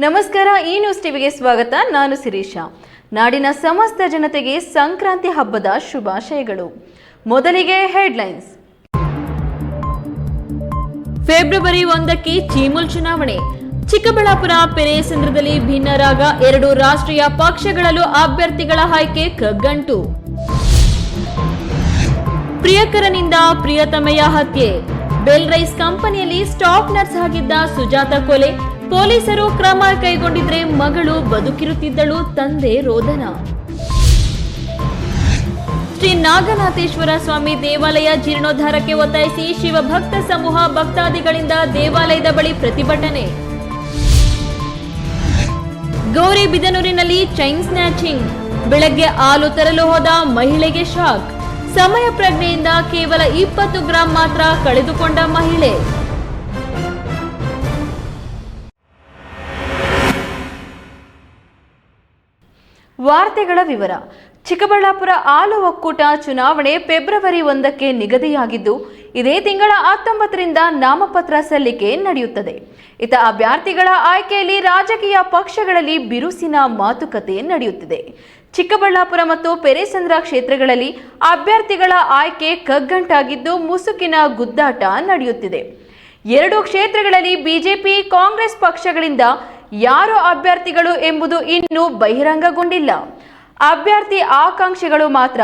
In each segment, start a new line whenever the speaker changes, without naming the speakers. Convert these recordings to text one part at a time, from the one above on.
ನಮಸ್ಕಾರ, ಈ ನ್ಯೂಸ್ ಟಿವಿಗೆ ಸ್ವಾಗತ. ನಾನು ಶಿರೀಷಾ. ನಾಡಿನ ಸಮಸ್ತ ಜನತೆಗೆ ಸಂಕ್ರಾಂತಿ ಹಬ್ಬದ ಶುಭಾಶಯಗಳು. ಮೊದಲಿಗೆ ಹೆಡ್ಲೈನ್ಸ್. ಫೆಬ್ರವರಿ 1ಕ್ಕೆ ಚೀಮೂಲ್ ಚುನಾವಣೆ. ಚಿಕ್ಕಬಳ್ಳಾಪುರ ಪೆರೇಸಂದ್ರದಲ್ಲಿ ಭಿನ್ನರಾಗ 2 ರಾಷ್ಟ್ರೀಯ ಪಕ್ಷಗಳಲ್ಲೂ ಅಭ್ಯರ್ಥಿಗಳ ಆಯ್ಕೆ ಕಗ್ಗಂಟು. ಪ್ರಿಯಕರನಿಂದ ಪ್ರಿಯತಮೆಯ ಹತ್ಯೆ. ಬೆಲ್ ರೈಸ್ ಕಂಪನಿಯಲ್ಲಿ ಸ್ಟಾಫ್ ನರ್ಸ್ ಆಗಿದ್ದ ಸುಜಾತ ಕೊಲೆ. ಪೊಲೀಸರು ಕ್ರಮ ಕೈಗೊಂಡಿದ್ರೆ ಮಗಳು ಬದುಕಿರುತ್ತಿದ್ದಳು, ತಂದೆ ರೋದನ. ಶ್ರೀ ನಾಗನಾಥೇಶ್ವರ ಸ್ವಾಮಿ ದೇವಾಲಯ ಜೀರ್ಣೋದ್ಧಾರಕ್ಕೆ ಒತ್ತಾಯಿಸಿ ಶಿವಭಕ್ತ ಸಮೂಹ ಭಕ್ತಾದಿಗಳಿಂದ ದೇವಾಲಯದ ಬಳಿ ಪ್ರತಿಭಟನೆ. ಗೌರಿಬಿದನೂರಿನಲ್ಲಿ ಚೈನ್ ಸ್ನ್ಯಾಚಿಂಗ್. ಬೆಳಗ್ಗೆ ಹಾಲು ತರಲು ಹೋದ ಮಹಿಳೆಗೆ ಶಾಕ್. ಸಮಯ ಪ್ರಜ್ಞೆಯಿಂದ ಕೇವಲ 20 ಗ್ರಾಂ ಮಾತ್ರ ಕಳೆದುಕೊಂಡ ಮಹಿಳೆ. ವಾರ್ತೆಗಳ ವಿವರ. ಚಿಕ್ಕಬಳ್ಳಾಪುರ ಹಾಲು ಒಕ್ಕೂಟ ಚುನಾವಣೆ ಫೆಬ್ರವರಿ 1ಕ್ಕೆ ನಿಗದಿಯಾಗಿದ್ದು, ಇದೇ ತಿಂಗಳ 19ರಿಂದ ನಾಮಪತ್ರ ಸಲ್ಲಿಕೆ ನಡೆಯುತ್ತದೆ. ಇತ ಅಭ್ಯರ್ಥಿಗಳ ಆಯ್ಕೆಯಲ್ಲಿ ರಾಜಕೀಯ ಪಕ್ಷಗಳಲ್ಲಿ ಬಿರುಸಿನ ಮಾತುಕತೆ ನಡೆಯುತ್ತಿದೆ. ಚಿಕ್ಕಬಳ್ಳಾಪುರ ಮತ್ತು ಪೆರೇಸಂದ್ರ ಕ್ಷೇತ್ರಗಳಲ್ಲಿ ಅಭ್ಯರ್ಥಿಗಳ ಆಯ್ಕೆ ಕಗ್ಗಂಟಾಗಿದ್ದು, ಮುಸುಕಿನ ಗುದ್ದಾಟ ನಡೆಯುತ್ತಿದೆ. 2 ಕ್ಷೇತ್ರಗಳಲ್ಲಿ ಬಿಜೆಪಿ ಕಾಂಗ್ರೆಸ್ ಪಕ್ಷಗಳಿಂದ ಯಾರು ಅಭ್ಯರ್ಥಿಗಳು ಎಂಬುದು ಇನ್ನೂ ಬಹಿರಂಗಗೊಂಡಿಲ್ಲ. ಅಭ್ಯರ್ಥಿ ಆಕಾಂಕ್ಷಿಗಳು ಮಾತ್ರ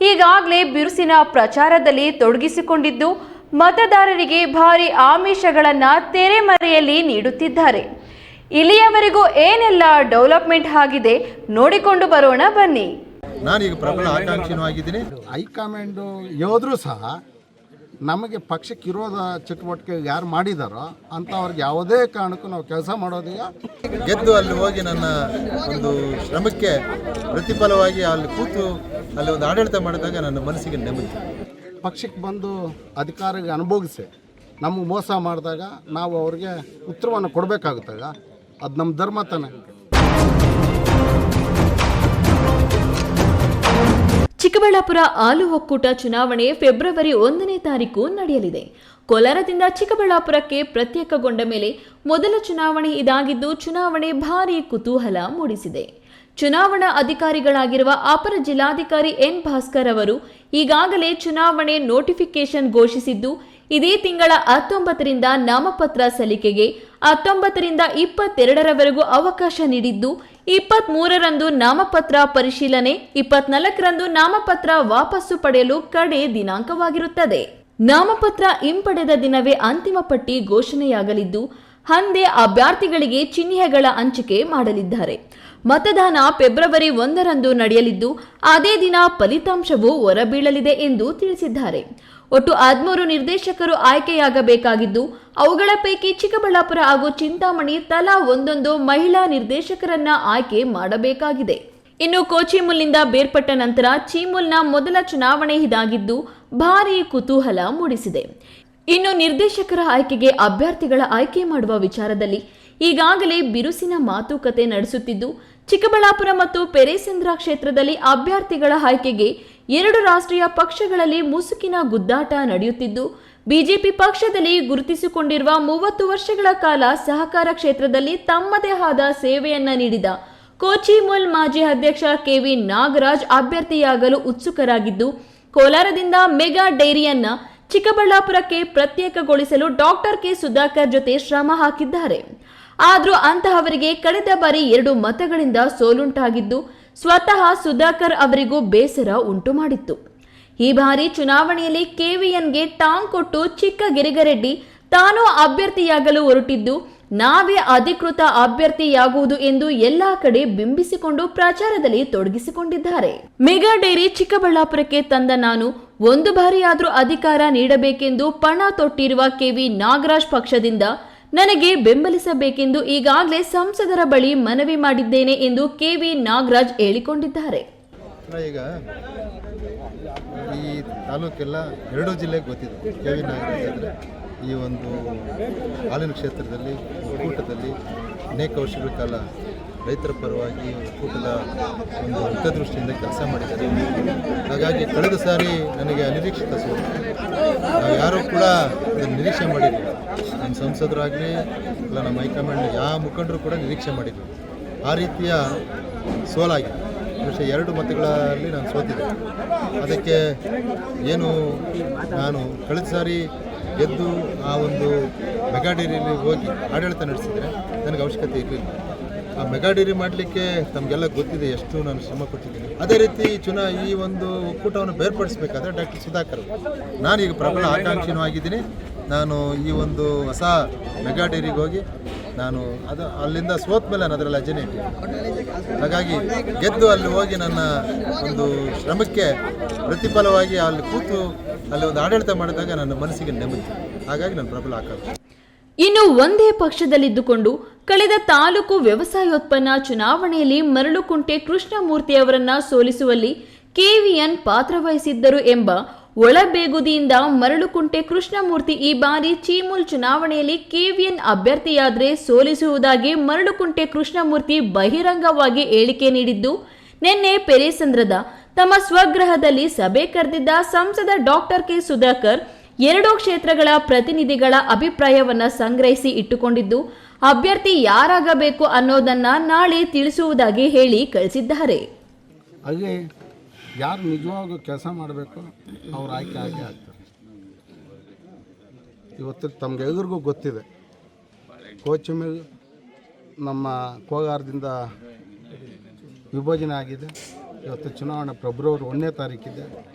ಈಗಾಗಲೇ ಬಿರುಸಿನ ಪ್ರಚಾರದಲ್ಲಿ ತೊಡಗಿಸಿಕೊಂಡಿದ್ದು, ಮತದಾರರಿಗೆ ಭಾರಿ ಆಮಿಷಗಳನ್ನು ತೆರೆಮರೆಯಲ್ಲಿ ನೀಡುತ್ತಿದ್ದಾರೆ. ಇಲ್ಲಿಯವರೆಗೂ ಏನೆಲ್ಲ ಡೆವಲಪ್ಮೆಂಟ್ ಆಗಿದೆ ನೋಡಿಕೊಂಡು ಬರೋಣ ಬನ್ನಿ.
ನಾನೀಗ ಪ್ರಬಲ ಆಕಾಂಕ್ಷಿನೂ ಆಗಿದ್ದೀನಿ.
ಹೈಕಮಾಂಡ್ ಯೋಧರು ಸಹ ನಮಗೆ ಪಕ್ಷಕ್ಕೆ ವಿರೋಧ ಚಟುವಟಿಕೆ ಯಾರು ಮಾಡಿದಾರೋ ಅಂಥವ್ರಿಗೆ ಯಾವುದೇ ಕಾರಣಕ್ಕೂ ನಾವು ಕೆಲಸ ಮಾಡೋದಿಲ್ಲ.
ಗೆದ್ದು ಅಲ್ಲಿ ಹೋಗಿ ನನ್ನ ಒಂದು ಶ್ರಮಕ್ಕೆ ಪ್ರತಿಫಲವಾಗಿ ಅಲ್ಲಿ ಕೂತು ಅಲ್ಲಿ ಒಂದು ಆಡಳಿತ ಮಾಡಿದಾಗ ನನ್ನ ಮನಸ್ಸಿಗೆ ನೆಮ್ಮದಿ.
ಪಕ್ಷಕ್ಕೆ ಬಂದು ಅಧಿಕಾರ ಅನುಭವಿಸಿ ನಮಗೆ ಮೋಸ ಮಾಡಿದಾಗ ನಾವು ಅವ್ರಿಗೆ ಉತ್ತರವನ್ನು ಕೊಡಬೇಕಾಗುತ್ತಾಗ ಅದು ನಮ್ಮ ಧರ್ಮ ತಾನೆ.
ಚಿಕ್ಕಬಳ್ಳಾಪುರ ಹಾಲು ಒಕ್ಕೂಟ ಚುನಾವಣೆ ಫೆಬ್ರವರಿ 1ನೇ ತಾರೀಕು ನಡೆಯಲಿದೆ. ಕೋಲಾರದಿಂದ ಚಿಕ್ಕಬಳ್ಳಾಪುರಕ್ಕೆ ಪ್ರತ್ಯೇಕಗೊಂಡ ಮೇಲೆ ಮೊದಲ ಚುನಾವಣೆ ಇದಾಗಿದ್ದು, ಚುನಾವಣೆ ಭಾರೀ ಕುತೂಹಲ ಮೂಡಿಸಿದೆ. ಚುನಾವಣಾ ಅಧಿಕಾರಿಗಳಾಗಿರುವ ಅಪರ ಜಿಲ್ಲಾಧಿಕಾರಿ ಎನ್ ಭಾಸ್ಕರ್ ಅವರು ಈಗಾಗಲೇ ಚುನಾವಣೆ ನೋಟಿಫಿಕೇಶನ್ ಘೋಷಿಸಿದ್ದು, ಇದೇ ತಿಂಗಳ 19ರಿಂದ ನಾಮಪತ್ರ ಸಲ್ಲಿಕೆಗೆ, 19ರಿಂದ 22ರವರೆಗೂ ಅವಕಾಶ ನೀಡಿದ್ದು, 23ರಂದು ನಾಮಪತ್ರ ಪರಿಶೀಲನೆ, 24ರಂದು ನಾಮಪತ್ರ ವಾಪಸ್ಸು ಪಡೆಯಲು ಕಡೆ ದಿನಾಂಕವಾಗಿರುತ್ತದೆ. ನಾಮಪತ್ರ ಹಿಂಪಡೆದ ದಿನವೇ ಅಂತಿಮ ಪಟ್ಟಿ ಘೋಷಣೆಯಾಗಲಿದ್ದು, ಅಂದೇ ಅಭ್ಯರ್ಥಿಗಳಿಗೆ ಚಿಹ್ನೆಗಳ ಹಂಚಿಕೆ ಮಾಡಲಿದ್ದಾರೆ. ಮತದಾನ ಫೆಬ್ರವರಿ 1ರಂದು ನಡೆಯಲಿದ್ದು, ಅದೇ ದಿನ ಫಲಿತಾಂಶವು ಹೊರಬೀಳಲಿದೆ ಎಂದು ತಿಳಿಸಿದ್ದಾರೆ. ಒಟ್ಟು 13 ನಿರ್ದೇಶಕರು ಆಯ್ಕೆಯಾಗಬೇಕಾಗಿದ್ದು, ಅವುಗಳ ಪೈಕಿ ಚಿಕ್ಕಬಳ್ಳಾಪುರ ಹಾಗೂ ಚಿಂತಾಮಣಿ ತಲಾ 1 ಮಹಿಳಾ ನಿರ್ದೇಶಕರನ್ನ ಆಯ್ಕೆ ಮಾಡಬೇಕಾಗಿದೆ. ಇನ್ನು ಕೋಚಿಮುಲ್ನಿಂದ ಬೇರ್ಪಟ್ಟ ನಂತರ ಚೀಮೂಲ್ನ ಮೊದಲ ಚುನಾವಣೆ ಇದಾಗಿದ್ದು, ಭಾರೀ ಕುತೂಹಲ ಮೂಡಿಸಿದೆ. ಇನ್ನು ನಿರ್ದೇಶಕರ ಆಯ್ಕೆಗೆ ಅಭ್ಯರ್ಥಿಗಳ ಆಯ್ಕೆ ಮಾಡುವ ವಿಚಾರದಲ್ಲಿ ಈಗಾಗಲೇ ಬಿರುಸಿನ ಮಾತುಕತೆ ನಡೆಸುತ್ತಿದ್ದು, ಚಿಕ್ಕಬಳ್ಳಾಪುರ ಮತ್ತು ಪೆರೇಸಂದ್ರ ಕ್ಷೇತ್ರದಲ್ಲಿ ಅಭ್ಯರ್ಥಿಗಳ ಆಯ್ಕೆಗೆ 2 ರಾಷ್ಟ್ರೀಯ ಪಕ್ಷಗಳಲ್ಲಿ ಮುಸುಕಿನ ಗುದ್ದಾಟ ನಡೆಯುತ್ತಿದ್ದು, ಬಿಜೆಪಿ ಪಕ್ಷದಲ್ಲಿ ಗುರುತಿಸಿಕೊಂಡಿರುವ 30 ವರ್ಷಗಳ ಕಾಲ ಸಹಕಾರ ಕ್ಷೇತ್ರದಲ್ಲಿ ತಮ್ಮದೇ ಆದ ಸೇವೆಯನ್ನ ನೀಡಿದ ಕೋಚಿಮೂಲ್ ಮಾಜಿ ಅಧ್ಯಕ್ಷ ಕೆವಿ ನಾಗರಾಜ್ ಅಭ್ಯರ್ಥಿಯಾಗಲು ಉತ್ಸುಕರಾಗಿದ್ದು, ಕೋಲಾರದಿಂದ ಮೆಗಾ ಡೈರಿಯನ್ನ ಚಿಕ್ಕಬಳ್ಳಾಪುರಕ್ಕೆ ಪ್ರತ್ಯೇಕಗೊಳಿಸಲು ಡಾಕ್ಟರ್ ಕೆ ಸುಧಾಕರ್ ಜೊತೆ ಶ್ರಮ ಹಾಕಿದ್ದಾರೆ. ಆದರೂ ಅಂತಹವರಿಗೆ ಕಳೆದ ಬಾರಿ 2 ಮತಗಳಿಂದ ಸೋಲುಂಟಾಗಿದ್ದು, ಸ್ವತಃ ಸುಧಾಕರ್ ಅವರಿಗೂ ಬೇಸರ ಉಂಟು ಮಾಡಿತ್ತು. ಈ ಬಾರಿ ಚುನಾವಣೆಯಲ್ಲಿ ಕೆವಿಎನ್ಗೆ ಟಾಂಗ್ ಕೊಟ್ಟು ಚಿಕ್ಕ ಗಿರಿಗರೆಡ್ಡಿ ತಾನೂ ಅಭ್ಯರ್ಥಿಯಾಗಲು ಹೊರಟಿದ್ದು, ನಾವೇ ಅಧಿಕೃತ ಅಭ್ಯರ್ಥಿಯಾಗುವುದು ಎಂದು ಎಲ್ಲಾ ಕಡೆ ಬಿಂಬಿಸಿಕೊಂಡು ಪ್ರಚಾರದಲ್ಲಿ ತೊಡಗಿಸಿಕೊಂಡಿದ್ದಾರೆ. ಮೆಗಾ ಡೈರಿ ಚಿಕ್ಕಬಳ್ಳಾಪುರಕ್ಕೆ ತಂದ ನಾನು 1 ಬಾರಿಯಾದ್ರೂ ಅಧಿಕಾರ ನೀಡಬೇಕೆಂದು ಪಣ ತೊಟ್ಟಿರುವ ಕೆವಿ ನಾಗರಾಜ್ ಪಕ್ಷದಿಂದ ನನಗೆ ಬೆಂಬಲಿಸಬೇಕೆಂದು ಈಗಾಗಲೇ ಸಂಸದರ ಬಳಿ ಮನವಿ ಮಾಡಿದ್ದೇನೆ ಎಂದು ಕೆವಿ ನಾಗರಾಜ್ ಹೇಳಿಕೊಂಡಿದ್ದಾರೆ.
ಈಗ ಈ ತಾಲೂಕೆಲ್ಲ 2 ಜಿಲ್ಲೆಗೆ ಗೊತ್ತಿದೆ. ಕೆವಿ ನಾಗರಾಜ್ ಅಂದರೆ ಈ ಒಂದು ಹಾಲಿನ ಕ್ಷೇತ್ರದಲ್ಲಿ ಒಕ್ಕೂಟದಲ್ಲಿ ಅನೇಕ ವರ್ಷಗಳ ಕಾಲ ರೈತರ ಪರವಾಗಿ ಒಕ್ಕೂಟದ ಒಂದು ಹಿತದೃಷ್ಟಿಯಿಂದ ಕೆಲಸ ಮಾಡಿದ್ದಾರೆ. ಹಾಗಾಗಿ ಕಳೆದ ಸಾರಿ ನನಗೆ ಅನಿರೀಕ್ಷಿತ ಸೋಲು. ನಾವು ಯಾರೂ ಕೂಡ ಅದನ್ನು ನಿರೀಕ್ಷೆ ಮಾಡಿರಲಿಲ್ಲ. ನಮ್ಮ ಸಂಸದರಾಗಲಿ ಇಲ್ಲ ನಮ್ಮ ಹೈಕಮಾಂಡ್ ಯಾವ ಮುಖಂಡರು ಕೂಡ ನಿರೀಕ್ಷೆ ಮಾಡಿರಲಿಲ್ಲ. ಆ ರೀತಿಯ ಸೋಲಾಗಿದೆ. ಬಹುಶಃ 2 ಮತಗಳಲ್ಲಿ ನಾನು ಸೋತಿದ್ದೆ. ಅದಕ್ಕೆ ಏನು ನಾನು ಕಳೆದ ಸಾರಿ ಗೆದ್ದು ಆ ಒಂದು ಮೆಗಾ ಡೈರಿಯಲ್ಲಿ ಹೋಗಿ ಆಡಳಿತ ನಡೆಸಿದರೆ ನನಗೆ ಅವಶ್ಯಕತೆ ಇರಲಿಲ್ಲ. ಆ ಮೆಗಾ ಡೈರಿ ಮಾಡಲಿಕ್ಕೆ ತಮಗೆಲ್ಲ ಗೊತ್ತಿದೆ ಎಷ್ಟು ನಾನು ಶ್ರಮ ಪಟ್ಟಿದ್ದೀನಿ. ಅದೇ ರೀತಿ ಈ ಒಂದು ಒಕ್ಕೂಟವನ್ನು ಬೇರ್ಪಡಿಸಬೇಕಾದ್ರೆ ಡಾಕ್ಟರ್ ಸುಧಾಕರ್ ನಾನೀಗ ಪ್ರಬಲ ಆಕಾಂಕ್ಷಿನೂ ಆಗಿದ್ದೀನಿ. ನಾನು ಈ ಒಂದು ಹೊಸ ಮೆಗಾ ಡೈರಿಗೆ ಹೋಗಿ ನಾನು ಅಲ್ಲಿಂದ ಸೋತ ಮೇಲೆ ನಾನು ಅದರಲ್ಲಿ ಅಜೆಂಡೆ ಇಟ್ಟಿದ್ದೀನಿ. ಹಾಗಾಗಿ ಗೆದ್ದು ಅಲ್ಲಿ ಹೋಗಿ ನನ್ನ ಒಂದು ಶ್ರಮಕ್ಕೆ ಪ್ರತಿಫಲವಾಗಿ ಅಲ್ಲಿ ಕೂತು ಅಲ್ಲಿ ಒಂದು ಆಡಳಿತ ಮಾಡಿದಾಗ ನನ್ನ ಮನಸ್ಸಿಗೆ ನೆಮ್ಮದಿ. ಹಾಗಾಗಿ ನಾನು ಪ್ರಬಲ ಆಕಾಂಕ್ಷಿ.
ಇನ್ನು ಒಂದೇ ಪಕ್ಷದಲ್ಲಿದ್ದುಕೊಂಡು ಕಳೆದ ತಾಲೂಕು ವ್ಯವಸಾಯೋತ್ಪನ್ನ ಚುನಾವಣೆಯಲ್ಲಿ ಮರಳುಕುಂಟೆ ಕೃಷ್ಣಮೂರ್ತಿ ಅವರನ್ನ ಸೋಲಿಸುವಲ್ಲಿ ಕೆವಿಎನ್ ಪಾತ್ರವಹಿಸಿದ್ದರು ಎಂಬ ಒಳಬೇಗುದಿಯಿಂದ ಮರಳುಕುಂಟೆ ಕೃಷ್ಣಮೂರ್ತಿ ಈ ಬಾರಿ ಚೀಮೂಲ್ ಚುನಾವಣೆಯಲ್ಲಿ ಕೆವಿಎನ್ ಅಭ್ಯರ್ಥಿಯಾದರೆ ಸೋಲಿಸುವುದಾಗಿ ಮರಳುಕುಂಟೆ ಕೃಷ್ಣಮೂರ್ತಿ ಬಹಿರಂಗವಾಗಿ ಹೇಳಿಕೆ ನೀಡಿದ್ದು, ನಿನ್ನೆ ಪೆರೇಸಂದ್ರದ ತಮ್ಮ ಸ್ವಗೃಹದಲ್ಲಿ ಸಭೆ ಕರೆದಿದ್ದ ಸಂಸದ ಡಾಕ್ಟರ್ ಕೆ ಸುಧಾಕರ್ 2 ಕ್ಷೇತ್ರಗಳ ಪ್ರತಿನಿಧಿಗಳ ಅಭಿಪ್ರಾಯವನ್ನ ಸಂಗ್ರಹಿಸಿ ಇಟ್ಟುಕೊಂಡಿದ್ದು, ಅಭ್ಯರ್ಥಿ ಯಾರಾಗಬೇಕು ಅನ್ನೋದನ್ನ ನಾಳೆ ತಿಳಿಸುವುದಾಗಿ ಹೇಳಿ ಕಳಿಸಿದ್ದಾರೆ.
ಹಾಗೆ ಯಾರು ನಿಜವಾಗೂ ಕೆಲಸ ಮಾಡಬೇಕು ಅವ್ರು ಆಯ್ಕೆ ಆಗೇ ಆಗ್ತಾರೆ. ಇವತ್ತು ತಮಗೆಲ್ಲರಿಗೂ ಗೊತ್ತಿದೆ, ಕೋಚಿಮಿಲ್ ನಮ್ಮ ಕೋಲಾರದಿಂದ ವಿಭಜನೆ ಆಗಿದೆ. ಇವತ್ತು ಚುನಾವಣೆ ಫೆಬ್ರವರಿ 1ನೇ ತಾರೀಕಿದೆ.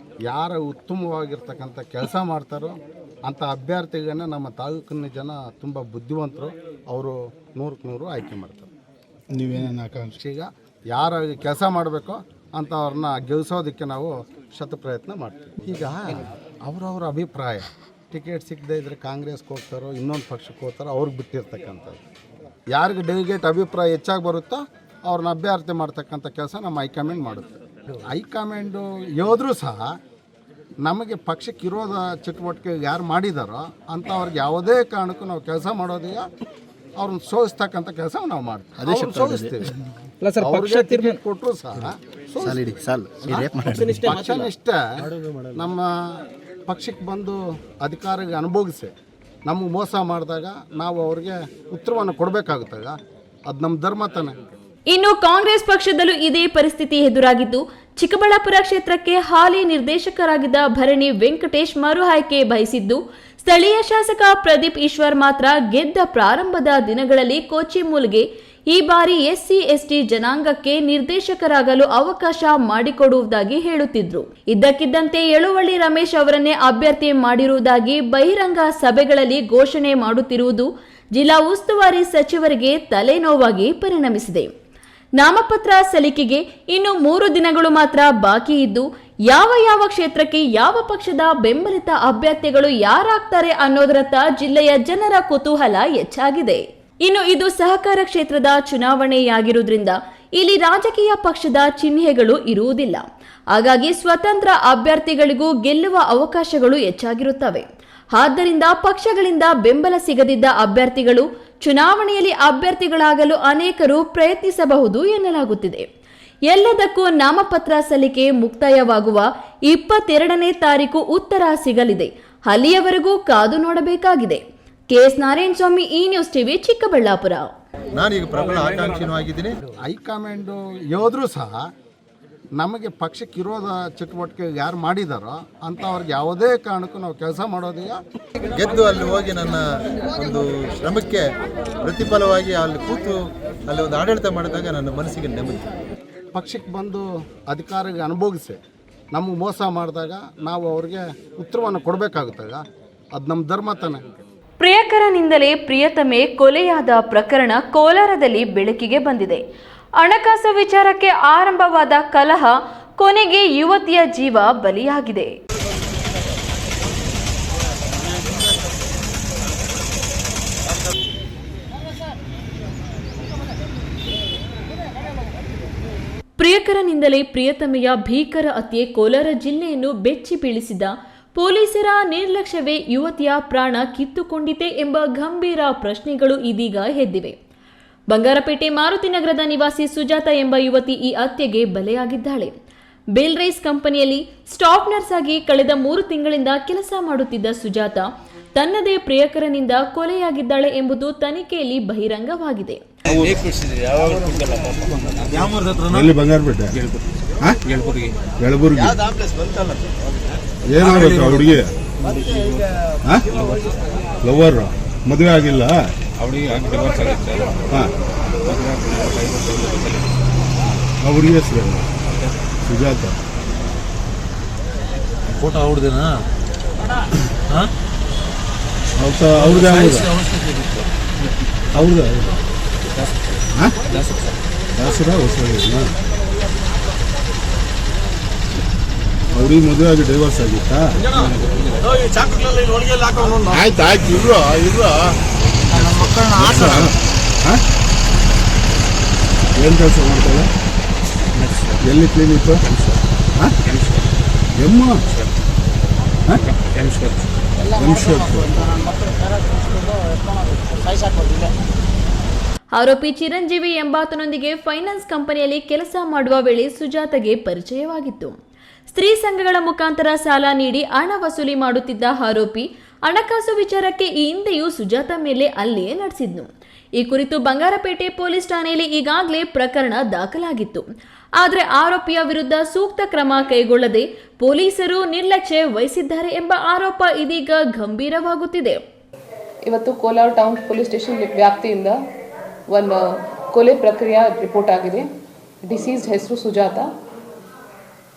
ಯಾರು ಉತ್ತಮವಾಗಿರ್ತಕ್ಕಂಥ ಕೆಲಸ ಮಾಡ್ತಾರೋ ಅಂಥ ಅಭ್ಯರ್ಥಿಗಳನ್ನ ನಮ್ಮ ತಾಲೂಕಿನ ಜನ ತುಂಬ ಬುದ್ಧಿವಂತರು, ಅವರು 100ಕ್ಕೆ 100 ಆಯ್ಕೆ ಮಾಡ್ತಾರೆ.
ನೀವೇನೇನು ಆಕಾಂಕ್ಷೆ?
ಈಗ ಯಾರು ಕೆಲಸ ಮಾಡಬೇಕೋ ಅಂಥವ್ರನ್ನ ಗೆಲ್ಲಿಸೋದಕ್ಕೆ ನಾವು ಶತಪ್ರಯತ್ನ ಮಾಡ್ತೀವಿ. ಈಗ ಅವರವ್ರ ಅಭಿಪ್ರಾಯ, ಟಿಕೆಟ್ ಸಿಗದೇ ಇದ್ದರೆ ಕಾಂಗ್ರೆಸ್ಗೆ ಹೋಗ್ತಾರೋ ಇನ್ನೊಂದು ಪಕ್ಷಕ್ಕೆ ಹೋಗ್ತಾರೋ ಅವ್ರಿಗೆ ಬಿಟ್ಟಿರ್ತಕ್ಕಂಥದ್ದು. ಯಾರಿಗೆ ಡೆಲಿಗೇಟ್ ಅಭಿಪ್ರಾಯ ಹೆಚ್ಚಾಗಿ ಬರುತ್ತೋ ಅವ್ರನ್ನ ಅಭ್ಯರ್ಥಿ ಮಾಡ್ತಕ್ಕಂಥ ಕೆಲಸ ನಮ್ಮ ಹೈಕಮಾಂಡ್ ಮಾಡುತ್ತೆ. ಹೈಕಮಾಂಡು ಯೋದ್ರೂ ಸಹ ನಮಗೆ ಪಕ್ಷಕ್ಕೆ ಇರೋದ ಚಟುವಟಿಕೆ ಯಾರು ಮಾಡಿದಾರೋ ಅಂಥವ್ರಿಗೆ ಯಾವುದೇ ಕಾರಣಕ್ಕೂ ನಾವು ಕೆಲಸ ಮಾಡೋದೀಗ ಅವ್ರನ್ನ ಸೋಲಿಸ್ತಕ್ಕಂಥ ಕೆಲಸ ನಾವು ಮಾಡ್ತೀವಿ. ಅದೇ ಸೋಲಿಸ್ತೀವಿ. ಅವ್ರಿಗೆ ಟಿಕೆಟ್ ಕೊಟ್ಟರು ಸಹ ಪಕ್ಷನಿಷ್ಠ ನಮ್ಮ ಪಕ್ಷಕ್ಕೆ ಬಂದು ಅಧಿಕಾರಿಗೆ ಅನುಭವಿಸಿ ನಮಗೆ ಮೋಸ ಮಾಡಿದಾಗ ನಾವು ಅವ್ರಿಗೆ ಉತ್ತರವನ್ನು ಕೊಡಬೇಕಾಗುತ್ತಾಗ ಅದು ನಮ್ಮ ಧರ್ಮ ತಾನೆ.
ಇನ್ನು ಕಾಂಗ್ರೆಸ್ ಪಕ್ಷದಲ್ಲೂ ಇದೇ ಪರಿಸ್ಥಿತಿ ಎದುರಾಗಿದ್ದು, ಚಿಕ್ಕಬಳ್ಳಾಪುರ ಕ್ಷೇತ್ರಕ್ಕೆ ಹಾಲಿ ನಿರ್ದೇಶಕರಾಗಿದ್ದ ಭರಣಿ ವೆಂಕಟೇಶ್ ಮರು ಆಯ್ಕೆ ಬಯಸಿದ್ದು, ಸ್ಥಳೀಯ ಶಾಸಕ ಪ್ರದೀಪ್ ಈಶ್ವರ್ ಮಾತ್ರ ಗೆದ್ದ ಪ್ರಾರಂಭದ ದಿನಗಳಲ್ಲಿ ಕೋಚಿಮೂಲ್ಗೆ ಈ ಬಾರಿ SC/ST ಜನಾಂಗಕ್ಕೆ ನಿರ್ದೇಶಕರಾಗಲು ಅವಕಾಶ ಮಾಡಿಕೊಡುವುದಾಗಿ ಹೇಳುತ್ತಿದ್ರು. ಇದ್ದಕ್ಕಿದ್ದಂತೆ ಯಳುವಳ್ಳಿ ರಮೇಶ್ ಅವರನ್ನೇ ಅಭ್ಯರ್ಥಿ ಮಾಡಿರುವುದಾಗಿ ಬಹಿರಂಗ ಸಭೆಗಳಲ್ಲಿ ಘೋಷಣೆ ಮಾಡುತ್ತಿರುವುದು ಜಿಲ್ಲಾ ಉಸ್ತುವಾರಿ ಸಚಿವರಿಗೆ ತಲೆನೋವಾಗಿ ಪರಿಣಮಿಸಿದೆ. ನಾಮಪತ್ರ ಸಲ್ಲಿಕೆಗೆ ಇನ್ನು 3 ದಿನಗಳು ಮಾತ್ರ ಬಾಕಿ ಇದ್ದು, ಯಾವ ಕ್ಷೇತ್ರಕ್ಕೆ ಯಾವ ಪಕ್ಷದ ಬೆಂಬಲಿತ ಅಭ್ಯರ್ಥಿಗಳು ಯಾರಾಗ್ತಾರೆ ಅನ್ನೋದರತ್ತ ಜಿಲ್ಲೆಯ ಜನರ ಕುತೂಹಲ ಹೆಚ್ಚಾಗಿದೆ. ಇನ್ನು ಇದು ಸಹಕಾರ ಕ್ಷೇತ್ರದ ಚುನಾವಣೆಯಾಗಿರುವುದರಿಂದ ಇಲ್ಲಿ ರಾಜಕೀಯ ಪಕ್ಷದ ಚಿಹ್ನೆಗಳು ಇರುವುದಿಲ್ಲ. ಹಾಗಾಗಿ ಸ್ವತಂತ್ರ ಅಭ್ಯರ್ಥಿಗಳಿಗೂ ಗೆಲ್ಲುವ ಅವಕಾಶಗಳು ಹೆಚ್ಚಾಗಿರುತ್ತವೆ. ಆದ್ದರಿಂದ ಪಕ್ಷಗಳಿಂದ ಬೆಂಬಲ ಸಿಗದಿದ್ದ ಅಭ್ಯರ್ಥಿಗಳು ಚುನಾವಣೆಯಲ್ಲಿ ಅಭ್ಯರ್ಥಿಗಳಾಗಲು ಅನೇಕರು ಪ್ರಯತ್ನಿಸಬಹುದು ಎನ್ನಲಾಗುತ್ತಿದೆ. ಎಲ್ಲದಕ್ಕೂ ನಾಮಪತ್ರ ಸಲ್ಲಿಕೆ ಮುಕ್ತಾಯವಾಗುವ 22ನೇ ತಾರೀಕು ಉತ್ತರ ಸಿಗಲಿದೆ. ಅಲ್ಲಿಯವರೆಗೂ ಕಾದು ನೋಡಬೇಕಾಗಿದೆ. KS ನಾರಾಯಣ ಸ್ವಾಮಿ, ಈ ನ್ಯೂಸ್ ಟಿವಿ, ಚಿಕ್ಕಬಳ್ಳಾಪುರ.
ನಾನೀಗ ಪ್ರಬಲ ಆಕಾಂಕ್ಷಿನೂ ಆಗಿದ್ದೀನಿ.
ಹೈಕಮಾಂಡು ಯೋದ್ರೂ ಸಹ ನಮಗೆ ಪಕ್ಷಕ್ಕೆ ಇರೋದ ಚಟುವಟಿಕೆ ಯಾರು ಮಾಡಿದಾರೋ ಅಂಥವ್ರಿಗೆ ಯಾವುದೇ ಕಾರಣಕ್ಕೂ ನಾವು ಕೆಲಸ ಮಾಡೋದೀಗ
ಗೆದ್ದು ಅಲ್ಲಿ ಹೋಗಿ ನನ್ನ ಒಂದು ಶ್ರಮಕ್ಕೆ ಪ್ರತಿಫಲವಾಗಿ ಅಲ್ಲಿ ಕೂತು ಅಲ್ಲಿ ಒಂದು ಆಡಳಿತ ಮಾಡಿದಾಗ ನನ್ನ ಮನಸ್ಸಿಗೆ ನೆಮ್ಮದಿ.
ಪಕ್ಷಕ್ಕೆ ಬಂದು ಅಧಿಕಾರಿಗೆ ಅನುಭವಿಸಿ ನಮಗೆ ಮೋಸ ಮಾಡಿದಾಗ ನಾವು ಅವ್ರಿಗೆ ಉತ್ತರವನ್ನು ಕೊಡಬೇಕಾಗುತ್ತಾಗ ಅದು ನಮ್ಮ ಧರ್ಮ ತಾನೆ.
ಪ್ರಿಯಕರನಿಂದಲೇ ಪ್ರಿಯತಮೆ ಕೊಲೆಯಾದ ಪ್ರಕರಣ ಕೋಲಾರದಲ್ಲಿ ಬೆಳಕಿಗೆ ಬಂದಿದೆ. ಹಣಕಾಸು ವಿಚಾರಕ್ಕೆ ಆರಂಭವಾದ ಕಲಹ ಕೊನೆಗೆ ಯುವತಿಯ ಜೀವ ಬಲಿಯಾಗಿದೆ. ಪ್ರಿಯಕರನಿಂದಲೇ ಪ್ರಿಯತಮೆಯ ಭೀಕರ ಹತ್ಯೆ ಕೋಲಾರ ಜಿಲ್ಲೆಯನ್ನು ಬೆಚ್ಚಿ ಬೀಳಿಸಿದ ಪೊಲೀಸರ ನಿರ್ಲಕ್ಷ್ಯವೇ ಯುವತಿಯ ಪ್ರಾಣ ಕಿತ್ತುಕೊಂಡಿತೆ ಎಂಬ ಗಂಭೀರ ಪ್ರಶ್ನೆಗಳು ಇದೀಗ ಎದ್ದಿವೆ. ಬಂಗಾರಪೇಟೆ ಮಾರುತಿ ನಗರದ ನಿವಾಸಿ ಸುಜಾತ ಎಂಬ ಯುವತಿ ಈ ಹತ್ಯೆಗೆ ಬಲೆಯಾಗಿದ್ದಾಳೆ. ಬೇಲ್ ರೈಸ್ ಕಂಪನಿಯಲ್ಲಿ ಸ್ಟಾಫ್ ನರ್ಸ್ ಆಗಿ ಕಳೆದ 3 ತಿಂಗಳಿಂದ ಕೆಲಸ ಮಾಡುತ್ತಿದ್ದ ಸುಜಾತ ತನ್ನದೇ ಪ್ರಿಯಕರನಿಂದ ಕೊಲೆಯಾಗಿದ್ದಾಳೆ ಎಂಬುದು ತನಿಖೆಯಲ್ಲಿ ಬಹಿರಂಗವಾಗಿದೆ.
ಎಲ್ಲಿ ಬಂಗಾರಪೇಟೆ? ಯಳಬುರ್ಗಿ. ಏನಾಗಬೇಕು ಹುಡುಗಿ? ಲವರ್ ಮದುವೆ ಆಗಿಲ್ಲ? ಹಾಂ, ಹುಡುಗಿ ಹೆಸರು ಸುಜಾತ.
ಫೋಟೋ ಅವ್ರದೇನಾ?
ಅವ್ರದ್ದು ಹೌದಾ? ಹಾಂ, ದಾಸರ ಹೊಸ ಅವ್ರಿಗೆ ಮದುವೆ ಆಗಿ ಡೈವರ್ಸ್ ಆಗಿತ್ತಾ? ಆಯ್ತು ಆಯ್ತು, ಇವ್ರು ಹಾಂ, ಏನು ಕೆಲಸ ಮಾಡ್ತಾಳೆ? ಎಲ್ಲಿ ಕ್ಲಿನಿಕ್ಕು? ಹಾಂ,
ಆರೋಪಿ ಚಿರಂಜೀವಿ ಎಂಬಾತನೊಂದಿಗೆ ಫೈನಾನ್ಸ್ ಕಂಪನಿಯಲ್ಲಿ ಕೆಲಸ ಮಾಡುವ ವೇಳೆ ಸುಜಾತಗೆ ಪರಿಚಯವಾಗಿತ್ತು. ಸ್ತ್ರೀ ಸಂಘಗಳ ಮುಖಾಂತರ ಸಾಲ ನೀಡಿ ಹಣ ವಸೂಲಿ ಮಾಡುತ್ತಿದ್ದ ಆರೋಪಿ ಹಣಕಾಸು ವಿಚಾರಕ್ಕೆ ಈ ಹಿಂದೆಯೂ ಸುಜಾತ ಮೇಲೆ ಹಲ್ಲೆ ನಡೆಸಿದ್ನು. ಈ ಕುರಿತು ಬಂಗಾರಪೇಟೆ ಪೊಲೀಸ್ ಠಾಣೆಯಲ್ಲಿ ಈಗಾಗಲೇ ಪ್ರಕರಣ ದಾಖಲಾಗಿತ್ತು. ಆದರೆ ಆರೋಪಿಯ ವಿರುದ್ಧ ಸೂಕ್ತ ಕ್ರಮ ಕೈಗೊಳ್ಳದೆ ಪೊಲೀಸರು ನಿರ್ಲಕ್ಷ್ಯ ವಹಿಸಿದ್ದಾರೆ ಎಂಬ ಆರೋಪ ಇದೀಗ ಗಂಭೀರವಾಗುತ್ತಿದೆ.
ಇವತ್ತು ಕೋಲಾರ ಟೌನ್ ಪೊಲೀಸ್ ಸ್ಟೇಷನ್ ವ್ಯಾಪ್ತಿಯಿಂದ ಒಂದು ಕೊಲೆ ಪ್ರಕ್ರಿಯೆ ರಿಪೋರ್ಟ್ ಆಗಿದೆ. ಡಿಸೀಸ್ಡ್ ಹೆಸರು ಸುಜಾತ,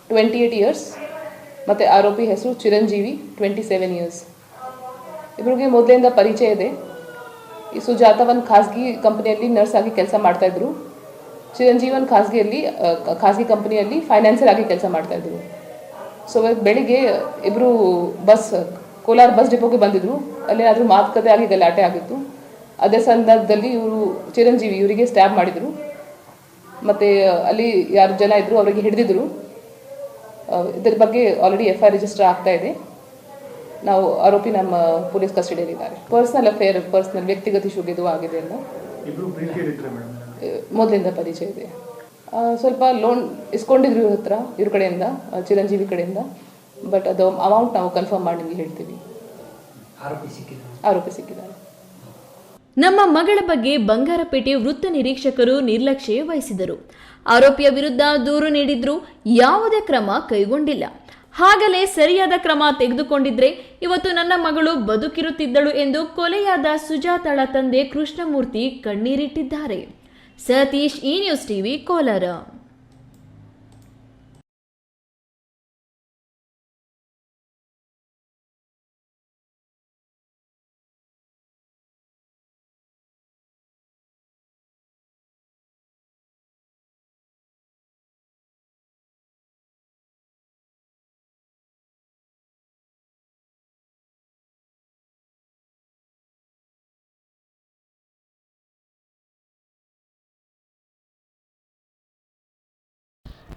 28 ಇಯರ್ಸ್, ಮತ್ತು ಆರೋಪಿ ಹೆಸರು ಚಿರಂಜೀವಿ, 27 ಇಯರ್ಸ್. ಇಬ್ಬರಿಗೆ ಮೊದಲಿಂದ ಪರಿಚಯ ಇದೆ. ಈ ಸುಜಾತ ಒಂದು ಖಾಸಗಿ ಕಂಪನಿಯಲ್ಲಿ ನರ್ಸ್ ಆಗಿ ಕೆಲಸ ಮಾಡ್ತಾಯಿದ್ರು. ಚಿರಂಜೀವಿ ಒಂದು ಖಾಸಗಿ ಕಂಪನಿಯಲ್ಲಿ ಫೈನಾನ್ಸರ್ ಆಗಿ ಕೆಲಸ ಮಾಡ್ತಾಯಿದ್ರು. ಸೊ ಬೆಳಿಗ್ಗೆ ಇಬ್ಬರು ಕೋಲಾರ ಬಸ್ ಡಿಪೋಗೆ ಬಂದಿದ್ರು. ಅಲ್ಲೇನಾದರೂ ಮಾತುಕತೆ ಆಗಿ ಗಲಾಟೆ ಆಗಿತ್ತು. ಅದೇ ಸಂದರ್ಭದಲ್ಲಿ ಚಿರಂಜೀವಿ ಇವರಿಗೆ ಸ್ಟ್ಯಾಬ್ ಮಾಡಿದರು. ಮತ್ತು ಅಲ್ಲಿ ಯಾರು ಜನ ಇದ್ದರು ಅವರಿಗೆ ಹಿಡಿದಿದ್ರು. ಇದರ ಬಗ್ಗೆ ಆಲ್ರೆಡಿ FIR ರಿಜಿಸ್ಟರ್ ಆಗ್ತಾ ಇದೆ. ನಾವು ಆರೋಪಿ ನಮ್ಮ ಪೊಲೀಸ್ ಕಸ್ಟಡಿಯಲ್ಲಿದ್ದಾರೆ. ಪರ್ಸನಲ್ ಅಫೇರ್, ವ್ಯಕ್ತಿಗತ ಶುಭ್ಯದು ಆಗಿದೆ ಅಂತ ಮೊದಲಿಂದ ಪರಿಚಯ ಇದೆ. ಸ್ವಲ್ಪ ಲೋನ್ ಇಸ್ಕೊಂಡಿದ್ರು ಇವ್ರ ಕಡೆಯಿಂದ, ಚಿರಂಜೀವಿ ಕಡೆಯಿಂದ. ಬಟ್ ಅದು ಅಮೌಂಟ್ ನಾವು ಕನ್ಫರ್ಮ್ ಮಾಡಿ ನಿಮಗೆ ಹೇಳ್ತೀವಿ. ಆರೋಪಿ ಸಿಕ್ಕಿದ್ದಾರೆ.
ನಮ್ಮ ಮಗಳ ಬಗ್ಗೆ ಬಂಗಾರಪೇಟೆ ವೃತ್ತ ನಿರೀಕ್ಷಕರು ನಿರ್ಲಕ್ಷ್ಯ ವಹಿಸಿದರು. ಆರೋಪಿಯ ವಿರುದ್ಧ ದೂರು ನೀಡಿದ್ರೂ ಯಾವುದೇ ಕ್ರಮ ಕೈಗೊಂಡಿಲ್ಲ. ಹಾಗಲೇ ಸರಿಯಾದ ಕ್ರಮ ತೆಗೆದುಕೊಂಡಿದ್ರೆ ಇವತ್ತು ನನ್ನ ಮಗಳು ಬದುಕಿರುತ್ತಿದ್ದಳು ಎಂದು ಕೊಲೆಯಾದ ಸುಜಾತಳ ತಂದೆ ಕೃಷ್ಣಮೂರ್ತಿ ಕಣ್ಣೀರಿಟ್ಟಿದ್ದಾರೆ. ಸತೀಶ್, ಈ ನ್ಯೂಸ್ ಟಿವಿ, ಕೋಲಾರ.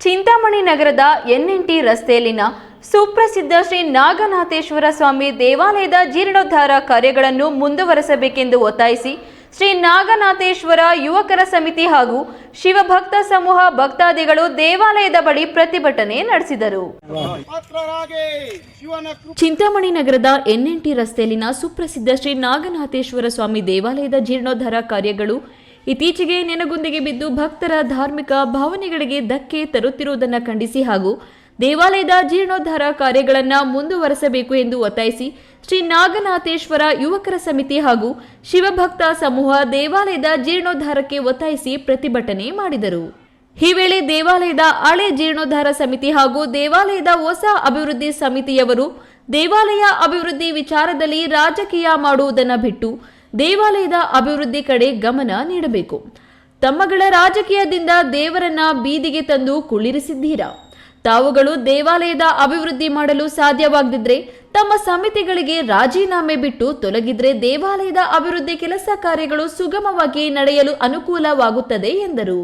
ಚಿಂತಾಮಣಿ ನಗರದ NNT ರಸ್ತೆಯಲ್ಲಿನ ಸುಪ್ರಸಿದ್ಧ ಶ್ರೀ ನಾಗನಾಥೇಶ್ವರ ಸ್ವಾಮಿ ದೇವಾಲಯದ ಜೀರ್ಣೋದ್ಧಾರ ಕಾರ್ಯಗಳನ್ನು ಮುಂದುವರೆಸಬೇಕೆಂದು ಒತ್ತಾಯಿಸಿ ಶ್ರೀ ನಾಗನಾಥೇಶ್ವರ ಯುವಕರ ಸಮಿತಿ ಹಾಗೂ ಶಿವಭಕ್ತ ಸಮೂಹ ಭಕ್ತಾದಿಗಳು ದೇವಾಲಯದ ಬಳಿ ಪ್ರತಿಭಟನೆ ನಡೆಸಿದರು. ಚಿಂತಾಮಣಿ ನಗರದ NNT ರಸ್ತೆಯಲ್ಲಿನ ಸುಪ್ರಸಿದ್ಧ ಶ್ರೀ ನಾಗನಾಥೇಶ್ವರ ಸ್ವಾಮಿ ದೇವಾಲಯದ ಜೀರ್ಣೋದ್ಧಾರ ಕಾರ್ಯಗಳು ಇತ್ತೀಚೆಗೆ ನೆನಗುಂದಿಗೆ ಬಿದ್ದು ಭಕ್ತರ ಧಾರ್ಮಿಕ ಭಾವನೆಗಳಿಗೆ ಧಕ್ಕೆ ತರುತ್ತಿರುವುದನ್ನು ಖಂಡಿಸಿ ಹಾಗೂ ದೇವಾಲಯದ ಜೀರ್ಣೋದ್ಧಾರ ಕಾರ್ಯಗಳನ್ನು ಮುಂದುವರೆಸಬೇಕು ಎಂದು ಒತ್ತಾಯಿಸಿ ಶ್ರೀ ನಾಗನಾಥೇಶ್ವರ ಯುವಕರ ಸಮಿತಿ ಹಾಗೂ ಶಿವಭಕ್ತ ಸಮೂಹ ದೇವಾಲಯದ ಜೀರ್ಣೋದ್ಧಾರಕ್ಕೆ ಒತ್ತಾಯಿಸಿ ಪ್ರತಿಭಟನೆ ಮಾಡಿದರು. ಈ ವೇಳೆ ದೇವಾಲಯದ ಹಳೆ ಜೀರ್ಣೋದ್ಧಾರ ಸಮಿತಿ ಹಾಗೂ ದೇವಾಲಯದ ಹೊಸ ಅಭಿವೃದ್ಧಿ ಸಮಿತಿಯವರು ದೇವಾಲಯ ಅಭಿವೃದ್ಧಿ ವಿಚಾರದಲ್ಲಿ ರಾಜಕೀಯ ಮಾಡುವುದನ್ನು ಬಿಟ್ಟು ದೇವಾಲಯದ ಅಭಿವೃದ್ಧಿ ಕಡೆ ಗಮನ ನೀಡಬೇಕು. ತಮ್ಮಗಳ ರಾಜಕೀಯದಿಂದ ದೇವರನ್ನ ಬೀದಿಗೆ ತಂದು ಕುಳ್ಳಿರಿಸಿದ್ದೀರಾ. ತಾವುಗಳು ದೇವಾಲಯದ ಅಭಿವೃದ್ಧಿ ಮಾಡಲು ಸಾಧ್ಯವಾಗದಿದ್ರೆ ತಮ್ಮ ಸಮಿತಿಗಳಿಗೆ ರಾಜೀನಾಮೆ ಬಿಟ್ಟು ತೊಲಗಿದ್ರೆ ದೇವಾಲಯದ ಅಭಿವೃದ್ಧಿ ಕೆಲಸ ಕಾರ್ಯಗಳು ಸುಗಮವಾಗಿ ನಡೆಯಲು ಅನುಕೂಲವಾಗುತ್ತದೆ ಎಂದರು.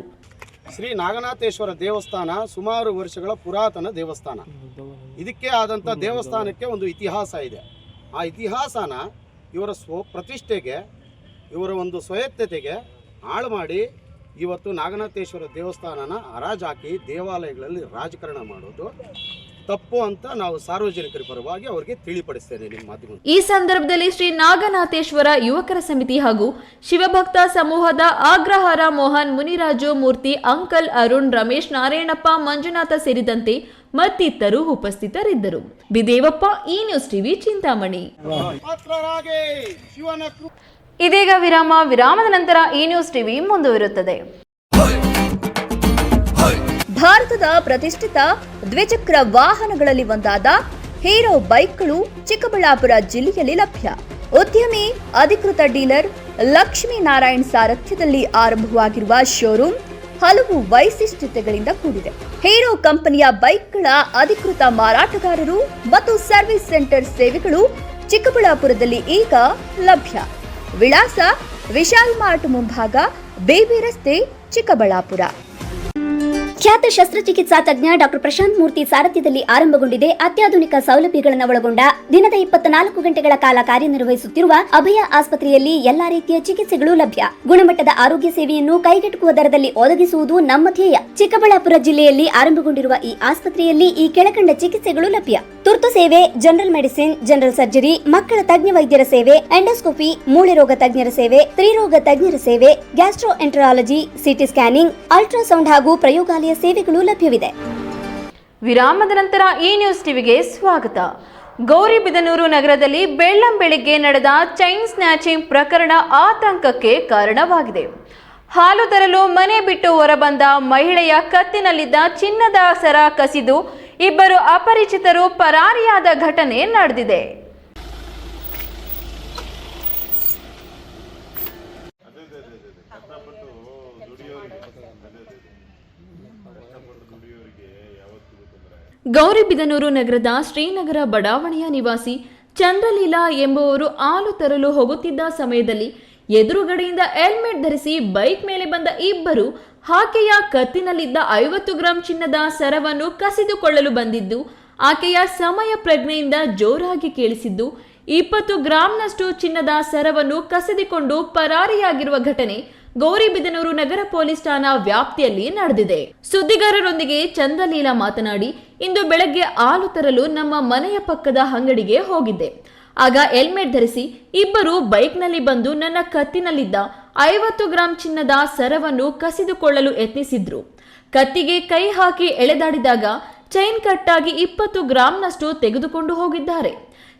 ಶ್ರೀ ನಾಗನಾಥೇಶ್ವರ ದೇವಸ್ಥಾನ ಸುಮಾರು ವರ್ಷಗಳ ಪುರಾತನ ದೇವಸ್ಥಾನ. ಇದಕ್ಕೆ ಆದಂಥ ದೇವಸ್ಥಾನಕ್ಕೆ ಒಂದು ಇತಿಹಾಸ ಇದೆ. ಆ ಇತಿಹಾಸನ ಇವರ ಪ್ರತಿಷ್ಠೆಗೆ, ಇವರ ಒಂದು ಸ್ವಾಯತ್ತತೆಗೆ ಹಾಳು ಮಾಡಿ ಇವತ್ತು ನಾಗನಾಥೇಶ್ವರ ದೇವಸ್ಥಾನನ ಹರಾಜಾಕಿ ದೇವಾಲಯಗಳಲ್ಲಿ ರಾಜಕಾರಣ ಮಾಡೋದು ತಪ್ಪು ಅಂತ ನಾವು ಸಾರ್ವಜನಿಕರ ಪರವಾಗಿ ಅವರಿಗೆ ತಿಳಿಪಡಿಸ್ತೇನೆ ನಿಮ್ಮ ಮಾಧ್ಯಮ.
ಈ ಸಂದರ್ಭದಲ್ಲಿ ಶ್ರೀ ನಾಗನಾಥೇಶ್ವರ ಯುವಕರ ಸಮಿತಿ ಹಾಗೂ ಶಿವಭಕ್ತ ಸಮೂಹದ ಆಗ್ರಹಾರ ಮೋಹನ್, ಮುನಿರಾಜು, ಮೂರ್ತಿ, ಅಂಕಲ್, ಅರುಣ್, ರಮೇಶ್, ನಾರಾಯಣಪ್ಪ, ಮಂಜುನಾಥ ಸೇರಿದಂತೆ ಮತ್ತಿತರರು ಉಪಸ್ಥಿತರಿದ್ದರು. ಬಿದೇವಪ್ಪ, ಈ ನ್ಯೂಸ್ ಟಿವಿ, ಚಿಂತಾಮಣಿ. ಇದೀಗ ವಿರಾಮದ ನಂತರ ಈ ನ್ಯೂಸ್ ಟಿವಿ ಮುಂದುವರಿಯುತ್ತದೆ. ಭಾರತದ ಪ್ರತಿಷ್ಠಿತ ದ್ವಿಚಕ್ರ ವಾಹನಗಳಲ್ಲಿ ಒಂದಾದ ಹೀರೋ ಬೈಕ್ಗಳು ಚಿಕ್ಕಬಳ್ಳಾಪುರ ಜಿಲ್ಲೆಯಲ್ಲಿ ಲಭ್ಯ. ಉದ್ಯಮಿ ಅಧಿಕೃತ ಡೀಲರ್ ಲಕ್ಷ್ಮೀನಾರಾಯಣ್ ಸಾರಥ್ಯದಲ್ಲಿ ಆರಂಭವಾಗಿರುವ ಶೋರೂಮ್ ಹಲವು ವೈಶಿಷ್ಟ್ಯತೆಗಳಿಂದ ಕೂಡಿದೆ. ಹೀರೋ ಕಂಪನಿಯ ಬೈಕ್ಗಳ ಅಧಿಕೃತ ಮಾರಾಟಗಾರರು ಮತ್ತು ಸರ್ವಿಸ್ ಸೆಂಟರ್ ಸೇವೆಗಳು ಚಿಕ್ಕಬಳ್ಳಾಪುರದಲ್ಲಿ ಈಗ ಲಭ್ಯ. ವಿಳಾಸ ವಿಶಾಲ್ ಮಾರ್ಟ್ ಮುಂಭಾಗ, ಬೇಬಿ ರಸ್ತೆ, ಚಿಕ್ಕಬಳ್ಳಾಪುರ.
ಖ್ಯಾತ ಶಸ್ತ್ರಚಿಕಿತ್ಸಾ ತಜ್ಞ ಡಾಕ್ಟರ್ ಪ್ರಶಾಂತ್ ಮೂರ್ತಿ ಸಾರಥ್ಯದಲ್ಲಿ ಆರಂಭಗೊಂಡಿದೆ. ಅತ್ಯಾಧುನಿಕ ಸೌಲಭ್ಯಗಳನ್ನು ಒಳಗೊಂಡ ದಿನದ 24 ಗಂಟೆಗಳ ಕಾಲ ಕಾರ್ಯನಿರ್ವಹಿಸುತ್ತಿರುವ ಅಭಯ ಆಸ್ಪತ್ರೆಯಲ್ಲಿ ಎಲ್ಲಾ ರೀತಿಯ ಚಿಕಿತ್ಸೆಗಳು ಲಭ್ಯ. ಗುಣಮಟ್ಟದ ಆರೋಗ್ಯ ಸೇವೆಯನ್ನು ಕೈಗೆಟುಕುವ ದರದಲ್ಲಿ ಒದಗಿಸುವುದು ನಮ್ಮ ಧ್ಯೇಯ. ಚಿಕ್ಕಬಳ್ಳಾಪುರ ಜಿಲ್ಲೆಯಲ್ಲಿ ಆರಂಭಗೊಂಡಿರುವ ಈ ಆಸ್ಪತ್ರೆಯಲ್ಲಿ ಈ ಕೆಳಕಂಡ ಚಿಕಿತ್ಸೆಗಳು ಲಭ್ಯ: ತುರ್ತು ಸೇವೆ, ಜನರಲ್ ಮೆಡಿಸಿನ್, ಜನರಲ್ ಸರ್ಜರಿ, ಮಕ್ಕಳ ತಜ್ಞ ವೈದ್ಯರ ಸೇವೆ, ಎಂಡೋಸ್ಕೋಪಿ, ಮೂಳೆ ರೋಗ ತಜ್ಞರ ಸೇವೆ, ಸ್ತ್ರೀರೋಗ ತಜ್ಞರ ಸೇವೆ, gastro enterology, CT scanning, ultrasound ಹಾಗೂ ಪ್ರಯೋಗಾಲಯ ಸೇವೆಗಳು ಲಭ್ಯವಿದೆ.
ವಿರಾಮದ ನಂತರ ಈ ನ್ಯೂಸ್ ಟಿವಿಗೆ ಸ್ವಾಗತ. ಗೌರಿಬಿದನೂರು ನಗರದಲ್ಲಿ ಬೆಳ್ಳಂಬೆಳಿಗ್ಗೆ ನಡೆದ ಚೈನ್ ಸ್ನ್ಯಾಚಿಂಗ್ ಪ್ರಕರಣ ಆತಂಕಕ್ಕೆ ಕಾರಣವಾಗಿದೆ. ಹಾಲು ತರಲು ಮನೆ ಬಿಟ್ಟು ಹೊರಬಂದ ಮಹಿಳೆಯ ಕತ್ತಿನಲ್ಲಿದ್ದ ಚಿನ್ನದ ಸರ ಕಸಿದು ಇಬ್ಬರು ಅಪರಿಚಿತರು ಪರಾರಿಯಾದ ಘಟನೆ ನಡೆದಿದೆ. ಗೌರಿಬಿದನೂರು ನಗರದ ಶ್ರೀನಗರ ಬಡಾವಣೆಯ ನಿವಾಸಿ ಚಂದ್ರಲೀಲಾ ಎಂಬುವರು ಹಾಲು ತರಲು ಹೋಗುತ್ತಿದ್ದ ಸಮಯದಲ್ಲಿ ಎದುರುಗಡೆಯಿಂದ ಹೆಲ್ಮೆಟ್ ಧರಿಸಿ ಬೈಕ್ ಮೇಲೆ ಬಂದ ಇಬ್ಬರು ಆಕೆಯ ಕತ್ತಿನಲ್ಲಿದ್ದ 50 ಗ್ರಾಂ ಚಿನ್ನದ ಸರವನ್ನು ಕಸಿದುಕೊಳ್ಳಲು ಬಂದಿದ್ದು, ಆಕೆಯ ಸಮಯ ಪ್ರಜ್ಞೆಯಿಂದ ಜೋರಾಗಿ ಕೇಳಿಸಿದ್ದು 20 ಗ್ರಾಂನಷ್ಟು ಚಿನ್ನದ ಸರವನ್ನು ಕಸಿದುಕೊಂಡು ಪರಾರಿಯಾಗಿರುವ ಘಟನೆ ಗೌರಿಬಿದನೂರು ನಗರ ಪೊಲೀಸ್ ಠಾಣಾ ವ್ಯಾಪ್ತಿಯಲ್ಲಿ ನಡೆದಿದೆ. ಸುದ್ದಿಗಾರರೊಂದಿಗೆ ಚಂದ್ರಲೀಲಾ ಮಾತನಾಡಿ, ಇಂದು ಬೆಳಗ್ಗೆ ಹಾಲು ತರಲು ನಮ್ಮ ಮನೆಯ ಪಕ್ಕದ ಅಂಗಡಿಗೆ ಹೋಗಿದ್ದೆ. ಆಗ ಹೆಲ್ಮೆಟ್ ಧರಿಸಿ ಇಬ್ಬರು ಬೈಕ್ನಲ್ಲಿ ಬಂದು ನನ್ನ ಕತ್ತಿನಲ್ಲಿದ್ದ 50 ಗ್ರಾಂ ಚಿನ್ನದ ಸರವನ್ನು ಕಸಿದುಕೊಳ್ಳಲು ಯತ್ನಿಸಿದ್ರು. ಕತ್ತಿಗೆ ಕೈ ಹಾಕಿ ಎಳೆದಾಡಿದಾಗ ಚೈನ್ ಕಟ್ಟಾಗಿ 20 ಗ್ರಾಂನಷ್ಟು ತೆಗೆದುಕೊಂಡು ಹೋಗಿದ್ದಾರೆ.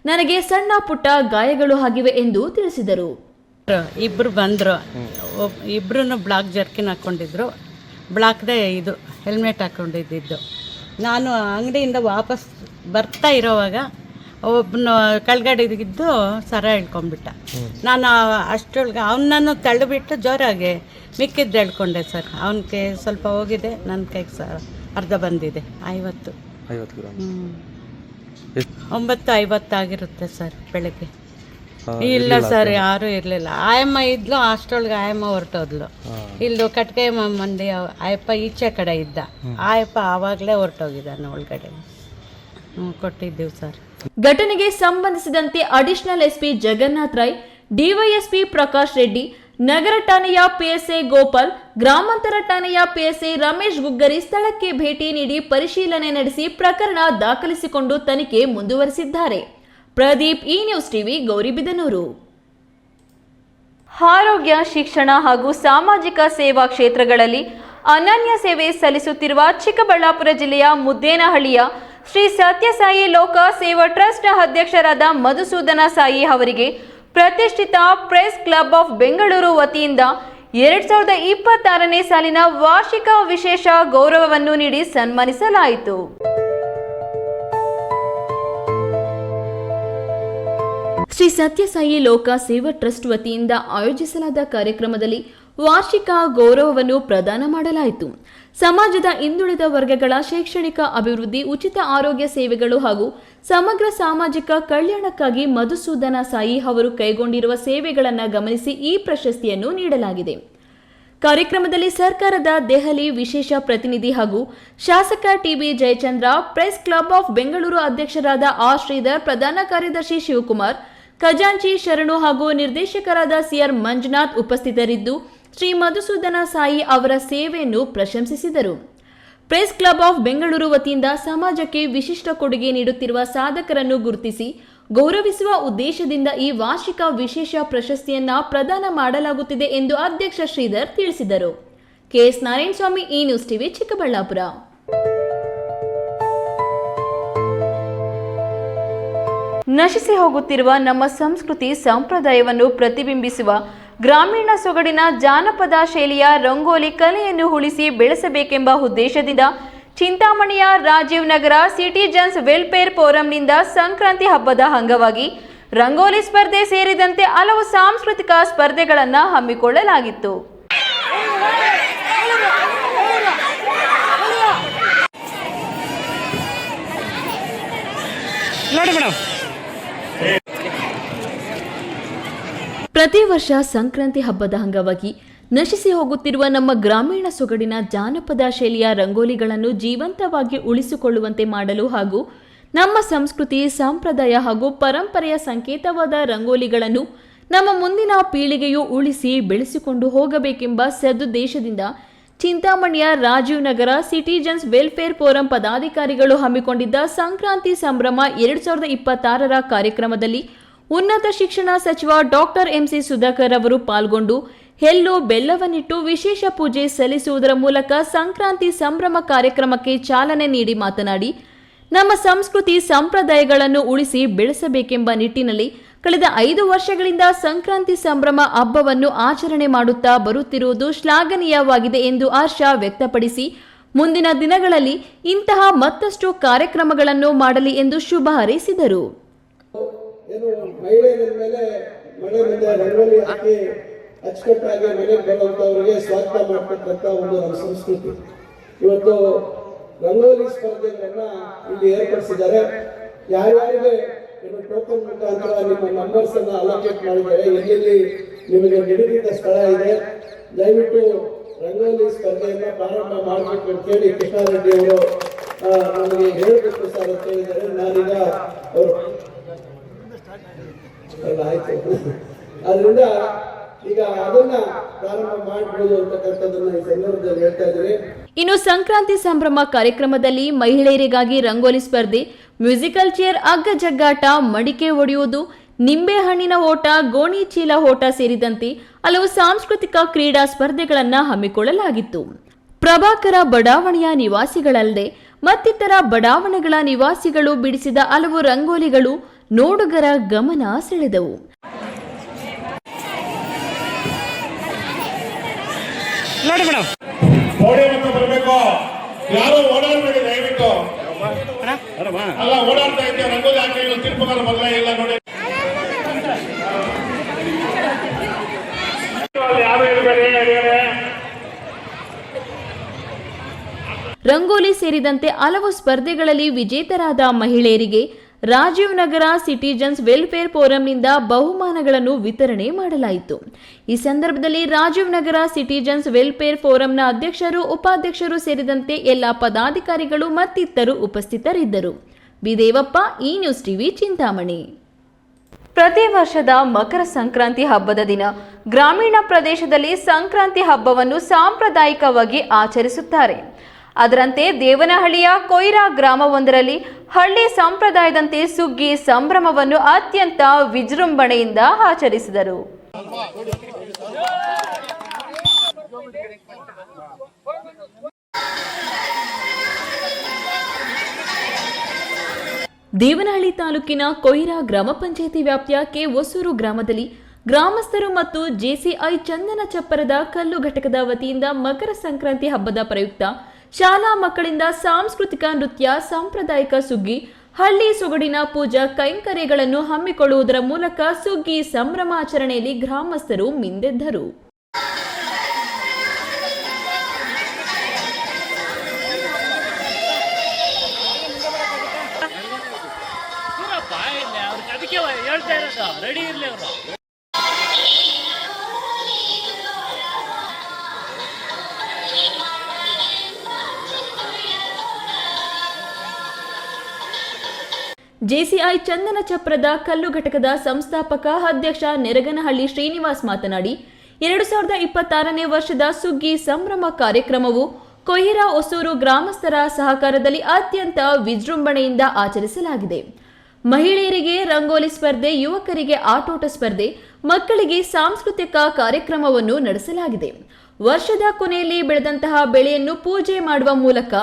ನನಗೆ ಸಣ್ಣ ಪುಟ್ಟ ಗಾಯಗಳು ಆಗಿವೆ ಎಂದು ತಿಳಿಸಿದರು.
ಇಬ್ಬರು ಬಂದರು, ಇಬ್ಬರೂ ಬ್ಲಾಕ್ ಜರ್ಕಿನ್ ಹಾಕ್ಕೊಂಡಿದ್ರು, ಬ್ಲಾಕ್ದೇ ಇದು ಹೆಲ್ಮೆಟ್ ಹಾಕ್ಕೊಂಡಿದ್ದು. ನಾನು ಅಂಗಡಿಯಿಂದ ವಾಪಸ್ ಬರ್ತಾ ಇರೋವಾಗ ಒಬ್ಬನು ಕೆಳಗಡೆಗಿದ್ದು ಸರ ಹಿಡ್ಕೊಂಡ್ಬಿಟ್ಟ. ನಾನು ಅಷ್ಟೊಳಗೆ ಅವನನ್ನು ತಳ್ಳಿಬಿಟ್ಟು ಜೋರಾಗಿ ಮಿಕ್ಕಿದ್ದು ಹೇಳ್ಕೊಂಡೆ ಸರ್. ಅವನಿಗೆ ಸ್ವಲ್ಪ ಹೋಗಿದೆ, ನನ್ನ ಕೈಗೆ ಸರ್ ಅರ್ಧ ಬಂದಿದೆ. 50 9:50 ಆಗಿರುತ್ತೆ ಸರ್ ಬೆಳಗ್ಗೆ. ಇಲ್ಲ ಸರ್, ಯಾರೂ ಇರಲಿಲ್ಲ. ಆಯಮ್ಮ ಇದ್ಲು, ಅಷ್ಟೊಳಗೆ ಆಯಮ್ಮ ಹೊರಟೋದ್ಲು. ಇಲ್ಲೂ ಕಟ್ಗೆ ಮಂದಿ ಆಯಪ್ಪ ಈಚೆ ಕಡೆ ಇದ್ದ. ಆಯಪ್ಪ ಆವಾಗಲೇ ಹೊರಟೋಗಿದ್ದಾನೆ ಒಳಗಡೆ. ಕೊಟ್ಟಿದ್ದೀವಿ ಸರ್.
ಘಟನೆಗೆ ಸಂಬಂಧಿಸಿದಂತೆ additional SP Jagannath Rai, DYSP Prakash Reddy, ನಗರ ಠಾಣೆಯ ಪಿಎಸ್ಐ ಗೋಪಾಲ್, ಗ್ರಾಮಾಂತರ ಠಾಣೆಯ ಪಿಎಸ್ಐ ರಮೇಶ್ ಗುಗ್ಗರಿ ಸ್ಥಳಕ್ಕೆ ಭೇಟಿ ನೀಡಿ ಪರಿಶೀಲನೆ ನಡೆಸಿ ಪ್ರಕರಣ ದಾಖಲಿಸಿಕೊಂಡು ತನಿಖೆ ಮುಂದುವರೆಸಿದ್ದಾರೆ. ಪ್ರದೀಪ್, ಈ ನ್ಯೂಸ್ ಟಿವಿ, ಗೌರಿಬಿದನೂರು. ಆರೋಗ್ಯ, ಶಿಕ್ಷಣ ಹಾಗೂ ಸಾಮಾಜಿಕ ಸೇವಾ ಕ್ಷೇತ್ರಗಳಲ್ಲಿ ಅನನ್ಯ ಸೇವೆ ಸಲ್ಲಿಸುತ್ತಿರುವ ಚಿಕ್ಕಬಳ್ಳಾಪುರ ಜಿಲ್ಲೆಯ ಮುದ್ದೇನಹಳ್ಳಿಯ ಶ್ರೀ ಸತ್ಯಸಾಯಿ ಲೋಕ ಸೇವಾ ಟ್ರಸ್ಟ್ ಅಧ್ಯಕ್ಷರಾದ ಮಧುಸೂದನ ಸಾಯಿ ಅವರಿಗೆ ಪ್ರತಿಷ್ಠಿತ ಪ್ರೆಸ್ ಕ್ಲಬ್ ಆಫ್ ಬೆಂಗಳೂರು ವತಿಯಿಂದ 2026ನೇ ಸಾಲಿನ ವಾರ್ಷಿಕ ವಿಶೇಷ ಗೌರವವನ್ನು ನೀಡಿ ಸನ್ಮಾನಿಸಲಾಯಿತು. ಶ್ರೀ ಸತ್ಯಸಾಯಿ ಲೋಕ ಸೇವಾ ಟ್ರಸ್ಟ್ ವತಿಯಿಂದ ಆಯೋಜಿಸಲಾದ ಕಾರ್ಯಕ್ರಮದಲ್ಲಿ ವಾರ್ಷಿಕ ಗೌರವವನ್ನು ಪ್ರದಾನ ಮಾಡಲಾಯಿತು. ಸಮಾಜದ ಹಿಂದುಳಿದ ವರ್ಗಗಳ ಶೈಕ್ಷಣಿಕ ಅಭಿವೃದ್ಧಿ, ಉಚಿತ ಆರೋಗ್ಯ ಸೇವೆಗಳು ಹಾಗೂ ಸಮಗ್ರ ಸಾಮಾಜಿಕ ಕಲ್ಯಾಣಕ್ಕಾಗಿ ಮಧುಸೂದನ ಸಾಯಿ ಅವರು ಕೈಗೊಂಡಿರುವ ಸೇವೆಗಳನ್ನು ಗಮನಿಸಿ ಈ ಪ್ರಶಸ್ತಿಯನ್ನು ನೀಡಲಾಗಿದೆ. ಕಾರ್ಯಕ್ರಮದಲ್ಲಿ ಸರ್ಕಾರದ ದೆಹಲಿ ವಿಶೇಷ ಪ್ರತಿನಿಧಿ ಹಾಗೂ ಶಾಸಕ TB Jayachandra, press club of Bengaluru ಅಧ್ಯಕ್ಷರಾದ ಆರ್ ಶ್ರೀಧರ್, ಪ್ರಧಾನ ಕಾರ್ಯದರ್ಶಿ ಶಿವಕುಮಾರ್, ಖಜಾಂಚಿ ಶರಣು ಹಾಗೂ ನಿರ್ದೇಶಕರಾದ ಸಿಆರ್ ಮಂಜುನಾಥ್ ಉಪಸ್ಥಿತರಿದ್ದು ಶ್ರೀ ಮಧುಸೂದನ ಸಾಯಿ ಅವರ ಸೇವೆಯನ್ನು ಪ್ರಶಂಸಿಸಿದರು. ಪ್ರೆಸ್ ಕ್ಲಬ್ ಆಫ್ ಬೆಂಗಳೂರು ವತಿಯಿಂದ ಸಮಾಜಕ್ಕೆ ವಿಶಿಷ್ಟ ಕೊಡುಗೆ ನೀಡುತ್ತಿರುವ ಸಾಧಕರನ್ನು ಗುರುತಿಸಿ ಗೌರವಿಸುವ ಉದ್ದೇಶದಿಂದ ಈ ವಾರ್ಷಿಕ ವಿಶೇಷ ಪ್ರಶಸ್ತಿಯನ್ನ ಪ್ರದಾನ ಮಾಡಲಾಗುತ್ತಿದೆ ಎಂದು ಅಧ್ಯಕ್ಷ ಶ್ರೀಧರ್ ತಿಳಿಸಿದರು. ಕೆಎಸ್ ನಾರಾಯಣಸ್ವಾಮಿ, ಈ ನ್ಯೂಸ್ ಟಿವಿ, ಚಿಕ್ಕಬಳ್ಳಾಪುರ. ನಶಿಸಿ ಹೋಗುತ್ತಿರುವ ನಮ್ಮ ಸಂಸ್ಕೃತಿ ಸಂಪ್ರದಾಯವನ್ನು ಪ್ರತಿಬಿಂಬಿಸುವ ಗ್ರಾಮೀಣ ಸೊಗಡಿನ ಜಾನಪದ ಶೈಲಿಯ ರಂಗೋಲಿ ಕಲೆಯನ್ನು ಉಳಿಸಿ ಬೆಳೆಸಬೇಕೆಂಬ ಉದ್ದೇಶದಿಂದ ಚಿಂತಾಮಣಿಯ ರಾಜೀವ್ ನಗರ ಸಿಟಿಜನ್ಸ್ ವೆಲ್ಫೇರ್ ಫೋರಂನಿಂದ ಸಂಕ್ರಾಂತಿ ಹಬ್ಬದ ಅಂಗವಾಗಿ ರಂಗೋಲಿ ಸ್ಪರ್ಧೆ ಸೇರಿದಂತೆ ಹಲವು ಸಾಂಸ್ಕೃತಿಕ ಸ್ಪರ್ಧೆಗಳನ್ನು ಹಮ್ಮಿಕೊಳ್ಳಲಾಗಿತ್ತು. ಪ್ರತಿ ವರ್ಷ ಸಂಕ್ರಾಂತಿ ಹಬ್ಬದ ಅಂಗವಾಗಿ ನಶಿಸಿ ಹೋಗುತ್ತಿರುವ ನಮ್ಮ ಗ್ರಾಮೀಣ ಸೊಗಡಿನ ಜಾನಪದ ಶೈಲಿಯ ರಂಗೋಲಿಗಳನ್ನು ಜೀವಂತವಾಗಿ ಉಳಿಸಿಕೊಳ್ಳುವಂತೆ ಮಾಡಲು ಹಾಗೂ ನಮ್ಮ ಸಂಸ್ಕೃತಿ, ಸಂಪ್ರದಾಯ ಹಾಗೂ ಪರಂಪರೆಯ ಸಂಕೇತವಾದ ರಂಗೋಲಿಗಳನ್ನು ನಮ್ಮ ಮುಂದಿನ ಪೀಳಿಗೆಯು ಉಳಿಸಿ ಬೆಳೆಸಿಕೊಂಡು ಹೋಗಬೇಕೆಂಬ ಸದುದ್ದೇಶದಿಂದ ಚಿಂತಾಮಣಿಯ ರಾಜೀವ್ ನಗರ ಸಿಟಿಜನ್ಸ್ ವೆಲ್ಫೇರ್ ಫೋರಂ ಪದಾಧಿಕಾರಿಗಳು ಹಮ್ಮಿಕೊಂಡಿದ್ದ ಸಂಕ್ರಾಂತಿ ಸಂಭ್ರಮ 2026ರ ಕಾರ್ಯಕ್ರಮದಲ್ಲಿ ಉನ್ನತ ಶಿಕ್ಷಣ ಸಚಿವ ಡಾಕ್ಟರ್ ಎಂಸಿ ಸುಧಾಕರ್ ಅವರು ಪಾಲ್ಗೊಂಡು ಎಳ್ಳು ಬೆಲ್ಲವನ್ನಿಟ್ಟು ವಿಶೇಷ ಪೂಜೆ ಸಲ್ಲಿಸುವುದರ ಮೂಲಕ ಸಂಕ್ರಾಂತಿ ಸಂಭ್ರಮ ಕಾರ್ಯಕ್ರಮಕ್ಕೆ ಚಾಲನೆ ನೀಡಿ ಮಾತನಾಡಿ, ನಮ್ಮ ಸಂಸ್ಕೃತಿ ಸಂಪ್ರದಾಯಗಳನ್ನು ಉಳಿಸಿ ಬೆಳೆಸಬೇಕೆಂಬ ನಿಟ್ಟಿನಲ್ಲಿ ಕಳೆದ 5 ವರ್ಷಗಳಿಂದ ಸಂಕ್ರಾಂತಿ ಸಂಭ್ರಮ ಹಬ್ಬವನ್ನು ಆಚರಣೆ ಮಾಡುತ್ತಾ ಬರುತ್ತಿರುವುದು ಶ್ಲಾಘನೀಯವಾಗಿದೆ ಎಂದು ಹರ್ಷ ವ್ಯಕ್ತಪಡಿಸಿ, ಮುಂದಿನ ದಿನಗಳಲ್ಲಿ ಇಂತಹ ಮತ್ತಷ್ಟು ಕಾರ್ಯಕ್ರಮಗಳನ್ನು ಮಾಡಲಿ ಎಂದು ಶುಭ ಹಾರೈಸಿದರು.
ಮಹಿಳೆಯರ ಮೇಲೆ ಮನೆ ಮುಂದೆ ರಂಗೋಲಿ ಹಾಕಿ ಅಚ್ಚುಕಟ್ಟಾಗಿ ಮನೆಗೆ ಬರುವಂತವರಿಗೆ ಸ್ವಾಗತ ಮಾಡ್ತಕ್ಕಂಥ ಒಂದು ನಮ್ಮ ಸಂಸ್ಕೃತಿ. ಇವತ್ತು ರಂಗೋಲಿ ಸ್ಪರ್ಧೆಗಳನ್ನ ಇಲ್ಲಿ ಏರ್ಪಡಿಸಿದ್ದಾರೆ. ಯಾರ್ಯಾರಿಗೆ ಟೋಕನ್ ಮುಖಾಂತರ ನಿಮ್ಮ ನಂಬರ್ಸ್ ಅನ್ನ ಅಲೋಕೇಟ್ ಮಾಡಿದ್ದಾರೆ, ಎಲ್ಲೆಲ್ಲಿ ನಿಮಗೆ ನಿಗದಿತ ಸ್ಥಳ ಇದೆ, ದಯವಿಟ್ಟು ರಂಗೋಲಿ ಸ್ಪರ್ಧೆಯನ್ನ ಪ್ರಾರಂಭ ಮಾಡಬೇಕು ಅಂತೇಳಿ ಕೃಷ್ಣಾರೆಡ್ಡಿ ಅವರು ನಮಗೆ ಹೇಳಬೇಕು ಸರ್ ಅಂತ ಹೇಳಿದ್ದಾರೆ. ನಾನೀಗ ಅವರು ಆಯ್ತು, ಆದ್ರಿಂದ ಈಗ ಅದನ್ನ ಪ್ರಾರಂಭ ಮಾಡಬಹುದು ಅಂತಕ್ಕಂಥದ್ದನ್ನ ಈ ಸಂದರ್ಭದಲ್ಲಿ ಹೇಳ್ತಾ ಇದ್ದೀನಿ.
ಇನ್ನು ಸಂಕ್ರಾಂತಿ ಸಂಭ್ರಮ ಕಾರ್ಯಕ್ರಮದಲ್ಲಿ ಮಹಿಳೆಯರಿಗಾಗಿ ರಂಗೋಲಿ ಸ್ಪರ್ಧೆ, ಮ್ಯೂಸಿಕಲ್ ಚೇರ್, ಹಗ್ಗ ಜಗ್ಗಾಟ, ಮಡಿಕೆ ಒಡೆಯುವುದು, ನಿಂಬೆ ಹಣ್ಣಿನ ಓಟ, ಗೋಣಿ ಚೀಲ ಓಟ ಸೇರಿದಂತೆ ಹಲವು ಸಾಂಸ್ಕೃತಿಕ ಕ್ರೀಡಾ ಸ್ಪರ್ಧೆಗಳನ್ನು ಹಮ್ಮಿಕೊಳ್ಳಲಾಗಿತ್ತು. ಪ್ರಭಾಕರ ಬಡಾವಣೆಯ ನಿವಾಸಿಗಳಲ್ಲದೆ ಮತ್ತಿತರ ಬಡಾವಣೆಗಳ ನಿವಾಸಿಗಳು ಬಿಡಿಸಿದ ಹಲವು ರಂಗೋಲಿಗಳು ನೋಡುಗರ ಗಮನ ಸೆಳೆದವು.
ಬರಬೇಕು, ಯಾರು ಓಡಾಡಬೇಡಿ ದಯವಿಟ್ಟು. ಅಲ್ಲ, ಓಡಾಡ್ತಾ ಇದ್ದೇವೆ ರಂಗೋಲಿ ಹಾಕಿ ತಿರುಪುಗಾರ ಮೊದಲೇ ಇಲ್ಲ ನೋಡಿ. ಯಾರು ಇರಬೇಡಿ.
ರಂಗೋಲಿ ಸೇರಿದಂತೆ ಹಲವು ಸ್ಪರ್ಧೆಗಳಲ್ಲಿ ವಿಜೇತರಾದ ಮಹಿಳೆಯರಿಗೆ ರಾಜೀವ್ ನಗರ ಸಿಟಿಜನ್ಸ್ ವೆಲ್ಫೇರ್ ಫೋರಂನಿಂದ ಬಹುಮಾನಗಳನ್ನು ವಿತರಣೆ ಮಾಡಲಾಯಿತು. ಈ ಸಂದರ್ಭದಲ್ಲಿ ರಾಜೀವ್ ನಗರ ಸಿಟಿಜನ್ಸ್ ವೆಲ್ಫೇರ್ ಫೋರಂನ ಅಧ್ಯಕ್ಷರು, ಉಪಾಧ್ಯಕ್ಷರು ಸೇರಿದಂತೆ ಎಲ್ಲ ಪದಾಧಿಕಾರಿಗಳು ಮತ್ತಿತರರು ಉಪಸ್ಥಿತರಿದ್ದರು. ಬಿದೇವಪ್ಪ, ಈ ನ್ಯೂಸ್ ಟಿವಿ, ಚಿಂತಾಮಣಿ. ಪ್ರತಿ ವರ್ಷದ ಮಕರ ಸಂಕ್ರಾಂತಿ ಹಬ್ಬದ ದಿನ ಗ್ರಾಮೀಣ ಪ್ರದೇಶದಲ್ಲಿ ಸಂಕ್ರಾಂತಿ ಹಬ್ಬವನ್ನು ಸಾಂಪ್ರದಾಯಿಕವಾಗಿ ಆಚರಿಸುತ್ತಾರೆ. ಅದರಂತೆ ದೇವನಹಳ್ಳಿಯ ಕೊಯ್ರಾ ಗ್ರಾಮವೊಂದರಲ್ಲಿ ಹಳ್ಳಿ ಸಂಪ್ರದಾಯದಂತೆ ಸುಗ್ಗಿ ಸಂಭ್ರಮವನ್ನು ಅತ್ಯಂತ ವಿಜೃಂಭಣೆಯಿಂದ ಆಚರಿಸಿದರು. ದೇವನಹಳ್ಳಿ ತಾಲೂಕಿನ ಕೊಯ್ರಾ ಗ್ರಾಮ ಪಂಚಾಯಿತಿ ವ್ಯಾಪ್ತಿಯ ಕೆ ಹೊಸೂರು ಗ್ರಾಮದಲ್ಲಿ ಗ್ರಾಮಸ್ಥರು ಮತ್ತು ಜೆಸಿಐ ಚಂದನ ಚಪ್ಪರದ ಕಲ್ಲು ಘಟಕದ ವತಿಯಿಂದ ಮಕರ ಸಂಕ್ರಾಂತಿ ಹಬ್ಬದ ಪ್ರಯುಕ್ತ ಶಾಲಾ ಮಕ್ಕಳಿಂದ ಸಾಂಸ್ಕೃತಿಕ ನೃತ್ಯ, ಸಾಂಪ್ರದಾಯಿಕ ಸುಗ್ಗಿ, ಹಳ್ಳಿ ಸೊಗಡಿನ ಪೂಜಾ ಕೈಂಕರ್ಯಗಳನ್ನು ಹಮ್ಮಿಕೊಳ್ಳುವುದರ ಮೂಲಕ ಸುಗ್ಗಿ ಸಂಭ್ರಮಾಚರಣೆಯಲ್ಲಿ ಗ್ರಾಮಸ್ಥರು ಮಿಂದೆದ್ದರು. ಜೆಸಿಐ ಚಂದನ ಚಪ್ರದ ಕಲ್ಲು ಘಟಕದ ಸಂಸ್ಥಾಪಕ ಅಧ್ಯಕ್ಷ ನೆರಗನಹಳ್ಳಿ ಶ್ರೀನಿವಾಸ್ ಮಾತನಾಡಿ, 2026ನೇ ವರ್ಷದ ಸುಗ್ಗಿ ಸಂಭ್ರಮ ಕಾರ್ಯಕ್ರಮವು ಕೊಯ್ರಾ ಹೊಸೂರು ಗ್ರಾಮಸ್ಥರ ಸಹಕಾರದಲ್ಲಿ ಅತ್ಯಂತ ವಿಜೃಂಭಣೆಯಿಂದ ಆಚರಿಸಲಾಗಿದೆ. ಮಹಿಳೆಯರಿಗೆ ರಂಗೋಲಿ ಸ್ಪರ್ಧೆ, ಯುವಕರಿಗೆ ಆಟೋಟ ಸ್ಪರ್ಧೆ, ಮಕ್ಕಳಿಗೆ ಸಾಂಸ್ಕೃತಿಕ ಕಾರ್ಯಕ್ರಮವನ್ನು ನಡೆಸಲಾಗಿದೆ. ವರ್ಷದ ಕೊನೆಯಲ್ಲಿ ಬೆಳೆದಂತಹ ಬೆಳೆಯನ್ನು ಪೂಜೆ ಮಾಡುವ ಮೂಲಕ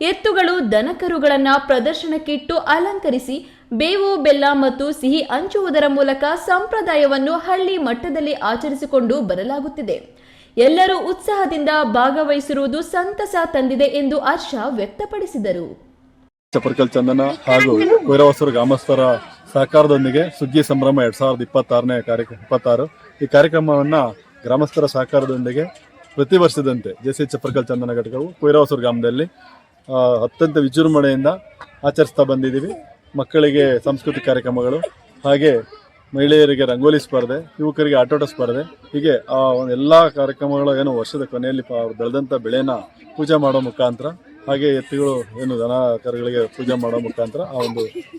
ಎತ್ತುಗಳು ದನಕರುಗಳನ್ನು ಪ್ರದರ್ಶನಕ್ಕಿಟ್ಟು ಅಲಂಕರಿಸಿ ಬೇವು ಬೆಲ್ಲ ಮತ್ತು ಸಿಹಿ ಹಂಚುವುದರ ಮೂಲಕ ಸಂಪ್ರದಾಯವನ್ನು ಹಳ್ಳಿ ಮಟ್ಟದಲ್ಲಿ ಆಚರಿಸಿಕೊಂಡು ಬರಲಾಗುತ್ತಿದೆ. ಎಲ್ಲರೂ ಉತ್ಸಾಹದಿಂದ ಭಾಗವಹಿಸಿರುವುದು ಸಂತಸ ತಂದಿದೆ ಎಂದು ಹರ್ಷ ವ್ಯಕ್ತಪಡಿಸಿದರು.
ಚಪರ್ಕಲ್ ಚಂದನ ಹಾಗೂ ಕೊಯ್ರಾ ಹೊಸೂರು ಗ್ರಾಮಸ್ಥರ ಸಹಕಾರದೊಂದಿಗೆ ಸುಗ್ಗಿ ಸಂಭ್ರಮ 2026 ಈ ಕಾರ್ಯಕ್ರಮವನ್ನು ಗ್ರಾಮಸ್ಥರ ಸಹಕಾರದೊಂದಿಗೆ ಪ್ರತಿ ವರ್ಷದಂತೆ ಜೆಸಿ ಚಪರ್ಕಲ್ ಚಂದನ ಘಟಕವು ಕೊಯ್ರಾ ಹೊಸೂರು ಗ್ರಾಮದಲ್ಲಿ ಅತ್ಯಂತ ವಿಜೃಂಭಣೆಯಿಂದ ಆಚರಿಸ್ತಾ ಬಂದಿದ್ದೀವಿ. ಮಕ್ಕಳಿಗೆ ಸಾಂಸ್ಕೃತಿಕ ಕಾರ್ಯಕ್ರಮಗಳು, ಹಾಗೆ ಮಹಿಳೆಯರಿಗೆ ರಂಗೋಲಿ ಸ್ಪರ್ಧೆ, ಯುವಕರಿಗೆ ಆಟೋಟ ಸ್ಪರ್ಧೆ, ಹೀಗೆ ಎಲ್ಲ ಕಾರ್ಯಕ್ರಮಗಳು ಏನು ವರ್ಷದ ಕೊನೆಯಲ್ಲಿ ಬೆಳೆದಂಥ ಬೆಳೆನ ಪೂಜೆ ಮಾಡೋ ಮುಖಾಂತರ, ಹಾಗೆ ಎತ್ತುಗಳು ಏನು ದನ ಕರುಗಳಿಗೆ ಪೂಜೆ ಮಾಡೋ ಮುಖಾಂತರ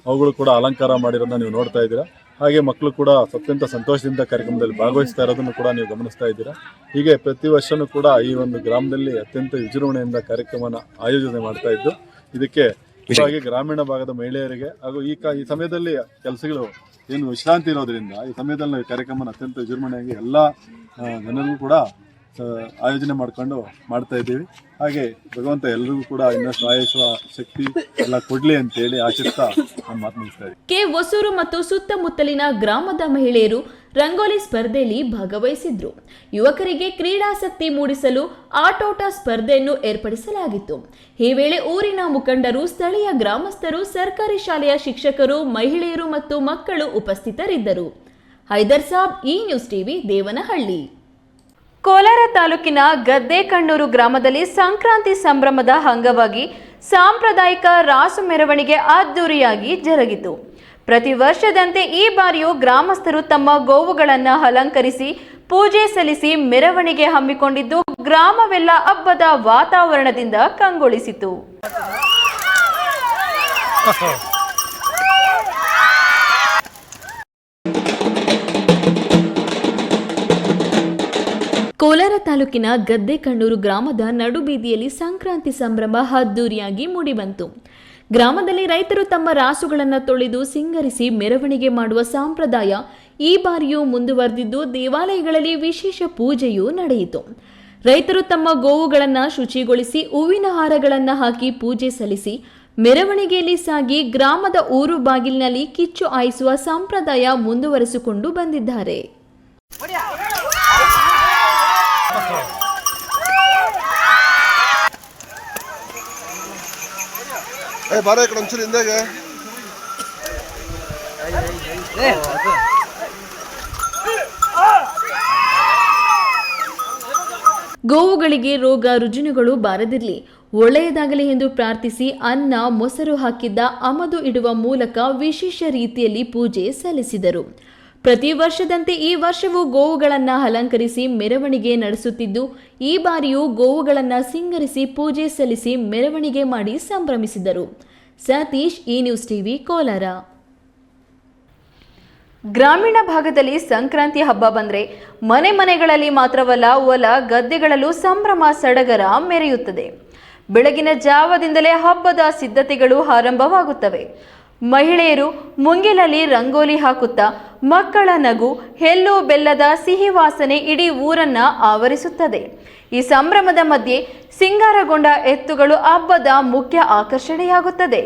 ಅವುಗಳು ಕೂಡ ಅಲಂಕಾರ ಮಾಡಿರೋದನ್ನ ನೀವು ನೋಡ್ತಾ ಇದ್ದೀರಾ. ಹಾಗೆ ಮಕ್ಕಳು ಕೂಡ ಅತ್ಯಂತ ಸಂತೋಷದಿಂದ ಕಾರ್ಯಕ್ರಮದಲ್ಲಿ ಭಾಗವಹಿಸ್ತಾ ಇರೋದನ್ನು ಕೂಡ ನೀವು ಗಮನಿಸ್ತಾ ಇದ್ದೀರಾ. ಹೀಗೆ ಪ್ರತಿ ವರ್ಷವೂ ಕೂಡ ಈ ಒಂದು ಗ್ರಾಮದಲ್ಲಿ ಅತ್ಯಂತ ವಿಜೃಂಭಣೆಯಿಂದ ಕಾರ್ಯಕ್ರಮನ ಆಯೋಜನೆ ಮಾಡ್ತಾ ಇದ್ದು, ಇದಕ್ಕೆ ಹಾಗೆ ಗ್ರಾಮೀಣ ಭಾಗದ ಮಹಿಳೆಯರಿಗೆ ಹಾಗೂ ಈ ಸಮಯದಲ್ಲಿ ಕೆಲಸಗಳು ಏನು ವಿಶ್ರಾಂತಿ ಇರೋದ್ರಿಂದ ಈ ಸಮಯದಲ್ಲಿ ನಾವು ಕಾರ್ಯಕ್ರಮನ ಅತ್ಯಂತ ವಿಜೃಂಭಣೆಯಾಗಿ ಎಲ್ಲ ಜನರಿಗೂ ಕೂಡ ಆಯೋಜನೆ ಮಾಡ್ಕೊಂಡು ಮಾಡ್ತಾ ಇದ್ದೀವಿ. ಹಾಗೆ ಭಗವಂತ ಎಲ್ರಿಗೂ ಕೂಡ ಇನ್ನಷ್ಟು ಆಯುಸುವ ಶಕ್ತಿ ಎಲ್ಲ ಕೊಡ್ಲಿ ಅಂತೇಳಿ ಆಶಿಸ್ತಾ ನಾನು ಮಾತು ಮುಗಿಸ್ತಾ ಇದ್ದೀನಿ.
ಕೆ ಹೊಸೂರು ಮತ್ತು ಸುತ್ತಮುತ್ತಲಿನ ಗ್ರಾಮದ ಮಹಿಳೆಯರು ರಂಗೋಲಿ ಸ್ಪರ್ಧೆಯಲ್ಲಿ ಭಾಗವಹಿಸಿದ್ರು. ಯುವಕರಿಗೆ ಕ್ರೀಡಾಸಕ್ತಿ ಮೂಡಿಸಲು ಆಟೋಟ ಸ್ಪರ್ಧೆಯನ್ನು ಏರ್ಪಡಿಸಲಾಗಿತ್ತು. ಈ ವೇಳೆ ಊರಿನ ಮುಖಂಡರು, ಸ್ಥಳೀಯ ಗ್ರಾಮಸ್ಥರು, ಸರ್ಕಾರಿ ಶಾಲೆಯ ಶಿಕ್ಷಕರು, ಮಹಿಳೆಯರು ಮತ್ತು ಮಕ್ಕಳು ಉಪಸ್ಥಿತರಿದ್ದರು. ಹೈದರ್ ಸಾಬ್, ಈ ನ್ಯೂಸ್ ಟಿವಿ, ದೇವನಹಳ್ಳಿ. ಕೋಲಾರ ತಾಲೂಕಿನ ಗದ್ದೇಕಣ್ಣೂರು ಗ್ರಾಮದಲ್ಲಿ ಸಂಕ್ರಾಂತಿ ಸಂಭ್ರಮದ ಅಂಗವಾಗಿ ಸಾಂಪ್ರದಾಯಿಕ ರಾಸು ಮೆರವಣಿಗೆ ಅದ್ದೂರಿಯಾಗಿ ಜರುಗಿತು. ಪ್ರತಿ ವರ್ಷದಂತೆ ಈ ಬಾರಿಯೂ ಗ್ರಾಮಸ್ಥರು ತಮ್ಮ ಗೋವುಗಳನ್ನು ಅಲಂಕರಿಸಿ ಪೂಜೆ ಸಲ್ಲಿಸಿ ಮೆರವಣಿಗೆ ಹಮ್ಮಿಕೊಂಡಿದ್ದು ಗ್ರಾಮವೆಲ್ಲ ಹಬ್ಬದ ವಾತಾವರಣದಿಂದ ಕಂಗೊಳಿಸಿತು. ಕೋಲಾರ ತಾಲೂಕಿನ ಗದ್ದೇಕಣ್ಣೂರು ಗ್ರಾಮದ ನಡುಬೀದಿಯಲ್ಲಿ ಸಂಕ್ರಾಂತಿ ಸಂಭ್ರಮ ಅದ್ದೂರಿಯಾಗಿ ಮೂಡಿಬಂತು. ಗ್ರಾಮದಲ್ಲಿ ರೈತರು ತಮ್ಮ ರಾಸುಗಳನ್ನು ತೊಳೆದು ಸಿಂಗರಿಸಿ ಮೆರವಣಿಗೆ ಮಾಡುವ ಸಂಪ್ರದಾಯ ಈ ಬಾರಿಯೂ ಮುಂದುವರೆದಿದ್ದು ದೇವಾಲಯಗಳಲ್ಲಿ ವಿಶೇಷ ಪೂಜೆಯೂ ನಡೆಯಿತು. ರೈತರು ತಮ್ಮ ಗೋವುಗಳನ್ನು ಶುಚಿಗೊಳಿಸಿ ಹೂವಿನ ಹಾರಗಳನ್ನು ಹಾಕಿ ಪೂಜೆ ಸಲ್ಲಿಸಿ ಮೆರವಣಿಗೆಯಲ್ಲಿ ಸಾಗಿ ಗ್ರಾಮದ ಊರು ಬಾಗಿಲಿನಲ್ಲಿ ಕಿಚ್ಚು ಹಾಯಿಸುವ ಸಂಪ್ರದಾಯ ಮುಂದುವರೆಸಿಕೊಂಡು ಬಂದಿದ್ದಾರೆ. ಗೋವುಗಳಿಗೆ ರೋಗ ರುಜಿನಗಳು ಬಾರದಿರಲಿ, ಒಳ್ಳೆಯದಾಗಲಿ ಎಂದು ಪ್ರಾರ್ಥಿಸಿ ಅನ್ನ ಮೊಸರು ಹಾಕಿದ್ದ ಅಮದು ಇಡುವ ಮೂಲಕ ವಿಶೇಷ ರೀತಿಯಲ್ಲಿ ಪೂಜೆ ಸಲ್ಲಿಸಿದರು. ಪ್ರತಿ ವರ್ಷದಂತೆ ಈ ವರ್ಷವೂ ಗೋವುಗಳನ್ನು ಅಲಂಕರಿಸಿ ಮೆರವಣಿಗೆ ನಡೆಸುತ್ತಿದ್ದು, ಈ ಬಾರಿಯೂ ಗೋವುಗಳನ್ನು ಸಿಂಗರಿಸಿ ಪೂಜೆ ಸಲ್ಲಿಸಿ ಮೆರವಣಿಗೆ ಮಾಡಿ ಸಂಭ್ರಮಿಸಿದರು. ಸತೀಶ್, ಈ ನ್ಯೂಸ್ ಟಿವಿ, ಕೋಲಾರ. ಗ್ರಾಮೀಣ ಭಾಗದಲ್ಲಿ ಸಂಕ್ರಾಂತಿ ಹಬ್ಬ ಬಂದರೆ ಮನೆಗಳಲ್ಲಿ ಮಾತ್ರವಲ್ಲ, ಹೊಲ ಗದ್ದೆಗಳಲ್ಲೂ ಸಂಭ್ರಮ ಸಡಗರ ಮೆರೆಯುತ್ತದೆ. ಬೆಳಗಿನ ಜಾವದಿಂದಲೇ ಹಬ್ಬದ ಸಿದ್ಧತೆಗಳು ಆರಂಭವಾಗುತ್ತವೆ. ಮಹಿಳೆಯರು ಮುಂಗಿಲಲ್ಲಿ ರಂಗೋಲಿ ಹಾಕುತ್ತಾ ಮಕ್ಕಳ ನಗು, ಎಳ್ಳು ಬೆಲ್ಲದ ಸಿಹಿ ವಾಸನೆ ಇಡೀ ಊರನ್ನ ಆವರಿಸುತ್ತದೆ. ಈ ಸಂಭ್ರಮದ ಮಧ್ಯೆ ಸಿಂಗಾರಗೊಂಡ ಎತ್ತುಗಳು ಹಬ್ಬದ ಮುಖ್ಯ ಆಕರ್ಷಣೆಯಾಗುತ್ತದೆ.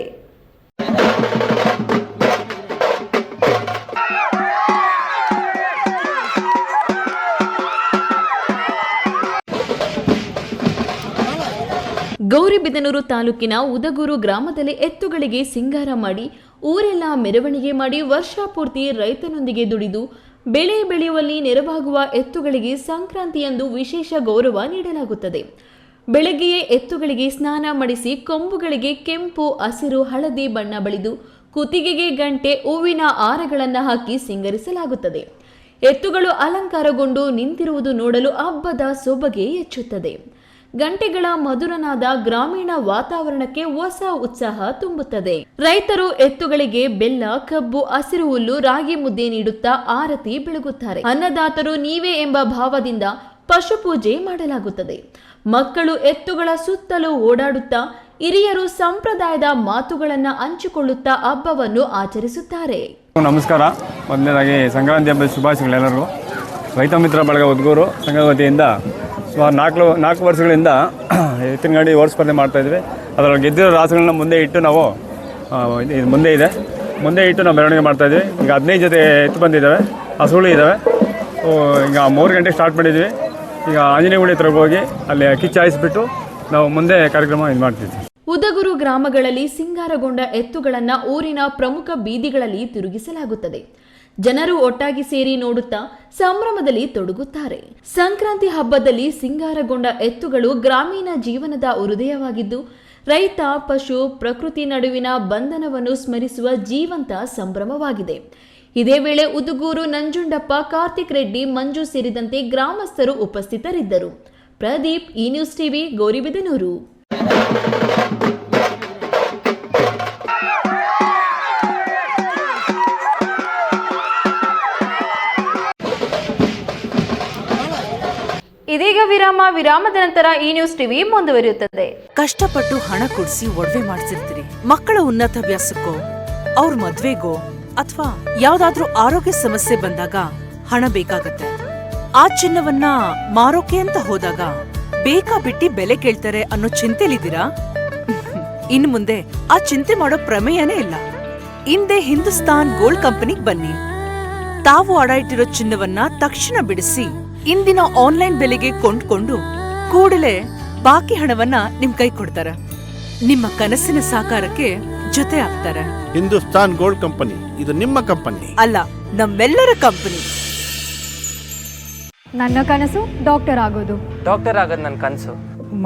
ಗೌರಿಬಿದನೂರು ತಾಲೂಕಿನ ಉದಗೂರು ಗ್ರಾಮದಲ್ಲಿ ಎತ್ತುಗಳಿಗೆ ಸಿಂಗಾರ ಮಾಡಿ ಊರೆಲ್ಲ ಮೆರವಣಿಗೆ ಮಾಡಿ ವರ್ಷಪೂರ್ತಿ ರೈತನೊಂದಿಗೆ ದುಡಿದು ಬೆಳೆ ಬೆಳೆಯುವಲ್ಲಿ ನೆರವಾಗುವ ಎತ್ತುಗಳಿಗೆ ಸಂಕ್ರಾಂತಿಯಂದು ವಿಶೇಷ ಗೌರವ ನೀಡಲಾಗುತ್ತದೆ. ಬೆಳಗ್ಗೆಯೇ ಎತ್ತುಗಳಿಗೆ ಸ್ನಾನ ಮಾಡಿಸಿ ಕೊಂಬುಗಳಿಗೆ ಕೆಂಪು, ಹಸಿರು, ಹಳದಿ ಬಣ್ಣ ಬಳಿದು ಕುತ್ತಿಗೆಗೆ ಗಂಟೆ, ಹೂವಿನ ಹಾರಗಳನ್ನು ಹಾಕಿ ಸಿಂಗರಿಸಲಾಗುತ್ತದೆ. ಎತ್ತುಗಳು ಅಲಂಕಾರಗೊಂಡು ನಿಂತಿರುವುದು ನೋಡಲು ಹಬ್ಬದ ಸೊಬಗೆ ಹೆಚ್ಚುತ್ತದೆ. ಗಂಟೆಗಳ ಮಧುರನಾದ ಗ್ರಾಮೀಣ ವಾತಾವರಣಕ್ಕೆ ಹೊಸ ಉತ್ಸಾಹ ತುಂಬುತ್ತದೆ. ರೈತರು ಎತ್ತುಗಳಿಗೆ ಬೆಲ್ಲ, ಕಬ್ಬು, ಹಸಿರು ಹುಲ್ಲು, ರಾಗಿ ಮುದ್ದೆ ನೀಡುತ್ತಾ ಆರತಿ ಬೆಳಗುತ್ತಾರೆ. ಅನ್ನದಾತರು ನೀವೇ ಎಂಬ ಭಾವದಿಂದ ಪಶು ಪೂಜೆ ಮಾಡಲಾಗುತ್ತದೆ. ಮಕ್ಕಳು ಎತ್ತುಗಳ ಸುತ್ತಲೂ ಓಡಾಡುತ್ತಾ ಹಿರಿಯರು ಸಂಪ್ರದಾಯದ ಮಾತುಗಳನ್ನು ಹಂಚಿಕೊಳ್ಳುತ್ತಾ ಹಬ್ಬವನ್ನು ಆಚರಿಸುತ್ತಾರೆ.
ನಮಸ್ಕಾರ. ಮೊದಲನೇದಾಗಿ ಸಂಕ್ರಾಂತಿ ಹಬ್ಬದ ಶುಭಾಶಯಗಳೆಲ್ಲರಿಗೂ. ರೈತ ಮಿತ್ರ ಬಳಗ ಉದ್ಗೂರು ಸಂಘದ ವತಿಯಿಂದ ಸುಮಾರು 4 ವರ್ಷಗಳಿಂದ ಎತ್ತಿನ ಗಾಡಿ ಓಡಿಸ್ ಸ್ಪರ್ಧೆ ಮಾಡ್ತಾಯಿದ್ವಿ. ಅದರಲ್ಲಿ ಗೆದ್ದಿರೋ ರಾಸುಗಳನ್ನ ಮುಂದೆ ಇಟ್ಟು ನಾವು ಮುಂದೆ ಇಟ್ಟು ನಾವು ಮೆರವಣಿಗೆ ಮಾಡ್ತಾಯಿದ್ವಿ. ಈಗ 15 ಜೊತೆ ಎತ್ತು ಬಂದಿದ್ದಾವೆ, ಹಸುಗಳು ಇದ್ದಾವೆ. ಈಗ 3 ಗಂಟೆಗೆ ಸ್ಟಾರ್ಟ್ ಮಾಡಿದ್ವಿ. ಈಗ ಆಂಜನೇಯ ಗುಡಿ ಹತ್ರ ಹೋಗಿ ಅಲ್ಲಿ ಕಿಚ್ಚಾಯಿಸ್ಬಿಟ್ಟು ನಾವು ಮುಂದೆ ಕಾರ್ಯಕ್ರಮ ಇದು ಮಾಡ್ತಿದ್ವಿ.
ಉದಗೂರು ಗ್ರಾಮಗಳಲ್ಲಿ ಸಿಂಗಾರಗೊಂಡ ಎತ್ತುಗಳನ್ನು ಊರಿನ ಪ್ರಮುಖ ಬೀದಿಗಳಲ್ಲಿ ತಿರುಗಿಸಲಾಗುತ್ತದೆ. ಜನರು ಒಟ್ಟಾಗಿ ಸೇರಿ ನೋಡುತ್ತಾ ಸಂಭ್ರಮದಲ್ಲಿ ತೊಡಗುತ್ತಾರೆ. ಸಂಕ್ರಾಂತಿ ಹಬ್ಬದಲ್ಲಿ ಸಿಂಗಾರಗೊಂಡ ಎತ್ತುಗಳು ಗ್ರಾಮೀಣ ಜೀವನದ ಹೃದಯವಾಗಿದ್ದು, ರೈತ, ಪಶು, ಪ್ರಕೃತಿ ನಡುವಿನ ಬಂಧನವನ್ನು ಸ್ಮರಿಸುವ ಜೀವಂತ ಸಂಭ್ರಮವಾಗಿದೆ. ಇದೇ ವೇಳೆ ಉದುಗೂರು ನಂಜುಂಡಪ್ಪ, ಕಾರ್ತಿಕ್ ರೆಡ್ಡಿ, ಮಂಜು ಸೇರಿದಂತೆ ಗ್ರಾಮಸ್ಥರು ಉಪಸ್ಥಿತರಿದ್ದರು. ಪ್ರದೀಪ್, ಈ ನ್ಯೂಸ್ ಟಿವಿ, ಗೌರಿಬಿದನೂರು. ಇದೀಗ ವಿರಾಮದ ನಂತರ ಈ ನ್ಯೂಸ್ ಟಿವಿ ಮುಂದುವರಿಯುತ್ತದೆ.
ಕಷ್ಟಪಟ್ಟು ಹಣ ಕೊಡಿಸಿ ಒಡವೆ ಮಾಡಿಸಿರ್ತೀರಿ. ಮಕ್ಕಳ ಉನ್ನತ ವ್ಯಾಸಕ್ಕೋ, ಅವ್ರ ಮದ್ವೆಗೋ ಅಥವಾ ಯಾವ್ದಾದ್ರೂ ಆರೋಗ್ಯ ಸಮಸ್ಯೆ ಬಂದಾಗ ಹಣ ಬೇಕಾಗತ್ತೆ. ಆ ಚಿನ್ನವನ್ನ ಮಾರೋಕೆ ಅಂತ ಹೋದಾಗ ಬೇಕಾ ಬಿಟ್ಟಿ ಬೆಲೆ ಕೇಳ್ತಾರೆ ಅನ್ನೋ ಚಿಂತೆಲಿದ್ದೀರಾ? ಇನ್ನು ಮುಂದೆ ಆ ಚಿಂತೆ ಮಾಡೋ ಪ್ರಮೇಯನೇ ಇಲ್ಲ. ಹಿಂದೆ ಹಿಂದೂಸ್ತಾನ್ ಗೋಲ್ಡ್ ಕಂಪನಿಗೆ ಬನ್ನಿ. ತಾವು ಅಡ ಇಟ್ಟಿರೋ ಚಿನ್ನವನ್ನ ತಕ್ಷಣ ಬಿಡಿಸಿ ಇಂದಿನ ಆನ್ಲೈನ್ ಬೆಲೆಗೆ ಕೊಂಡ್ಕೊಂಡು ಕೂಡಲೇ ಬಾಕಿ ಹಣವನ್ನ ನಿಮ್ ಕೈ ಕೊಡ್ತಾರೆ. ನಿಮ್ಮ ಕನಸಿನ ಸಾಕಾರಕ್ಕೆ ಜೊತೆ ಆಗ್ತಾರೆ.
ಹಿಂದೂಸ್ತಾನ್ ಗೋಲ್ಡ್ ಕಂಪನಿ, ಇದು ನಿಮ್ಮ ಕಂಪನಿ
ಅಲ್ಲ, ನಮ್ಮೆಲ್ಲರ ಕಂಪನಿ.
ನನ್ನ ಕನಸು ಡಾಕ್ಟರ್ ಆಗೋದು.
ಡಾಕ್ಟರ್ ಆಗೋದು ನನ್ನ ಕನಸು.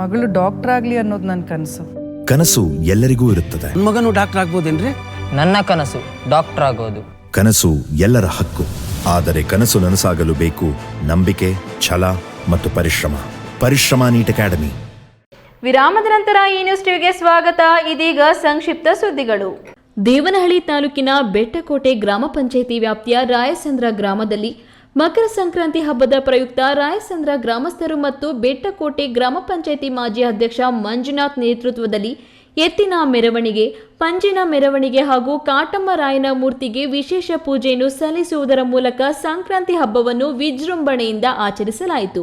ಮಗಳು ಡಾಕ್ಟರ್ ಆಗ್ಲಿ ಅನ್ನೋದು ನನ್ನ ಕನಸು.
ಕನಸು ಎಲ್ಲರಿಗೂ ಇರುತ್ತದೆ.
ಮಗನು ಡಾಕ್ಟರ್ ಆಗ್ಬೋದೇನ್ರಿ? ನನ್ನ ಕನಸು ಡಾಕ್ಟರ್ ಆಗೋದು.
ಕನಸು ಎಲ್ಲರ ಹಕ್ಕು. ಆದರೆ ಕನಸು ನನಸಾಗಲು ಬೇಕು ನಂಬಿಕೆ, ಛಲ ಮತ್ತು ಪರಿಶ್ರಮ ನೀಟ್ ಅಕಾಡೆಮಿ.
ವಿರಾಮದ ನಂತರ ಈ ನ್ಯೂಸ್ ಟಿವಿಗೆ ಸ್ವಾಗತ. ಇದೀಗ ಸಂಕ್ಷಿಪ್ತ ಸುದ್ದಿಗಳು. ದೇವನಹಳ್ಳಿ ತಾಲೂಕಿನ ಬೆಟ್ಟಕೋಟೆ ಗ್ರಾಮ ಪಂಚಾಯಿತಿ ವ್ಯಾಪ್ತಿಯ ರಾಯಸಂದ್ರ ಗ್ರಾಮದಲ್ಲಿ ಮಕರ ಸಂಕ್ರಾಂತಿ ಹಬ್ಬದ ಪ್ರಯುಕ್ತ ರಾಯಸಂದ್ರ ಗ್ರಾಮಸ್ಥರು ಮತ್ತು ಬೆಟ್ಟಕೋಟೆ ಗ್ರಾಮ ಪಂಚಾಯಿತಿ ಮಾಜಿ ಅಧ್ಯಕ್ಷ ಮಂಜುನಾಥ್ ನೇತೃತ್ವದಲ್ಲಿ ಎತ್ತಿನ ಮೆರವಣಿಗೆ, ಪಂಜಿನ ಮೆರವಣಿಗೆ ಹಾಗೂ ಕಾಟಮ್ಮರಾಯನ ಮೂರ್ತಿಗೆ ವಿಶೇಷ ಪೂಜೆಯನ್ನು ಸಲ್ಲಿಸುವುದರ ಮೂಲಕ ಸಂಕ್ರಾಂತಿ ಹಬ್ಬವನ್ನು ವಿಜೃಂಭಣೆಯಿಂದ ಆಚರಿಸಲಾಯಿತು.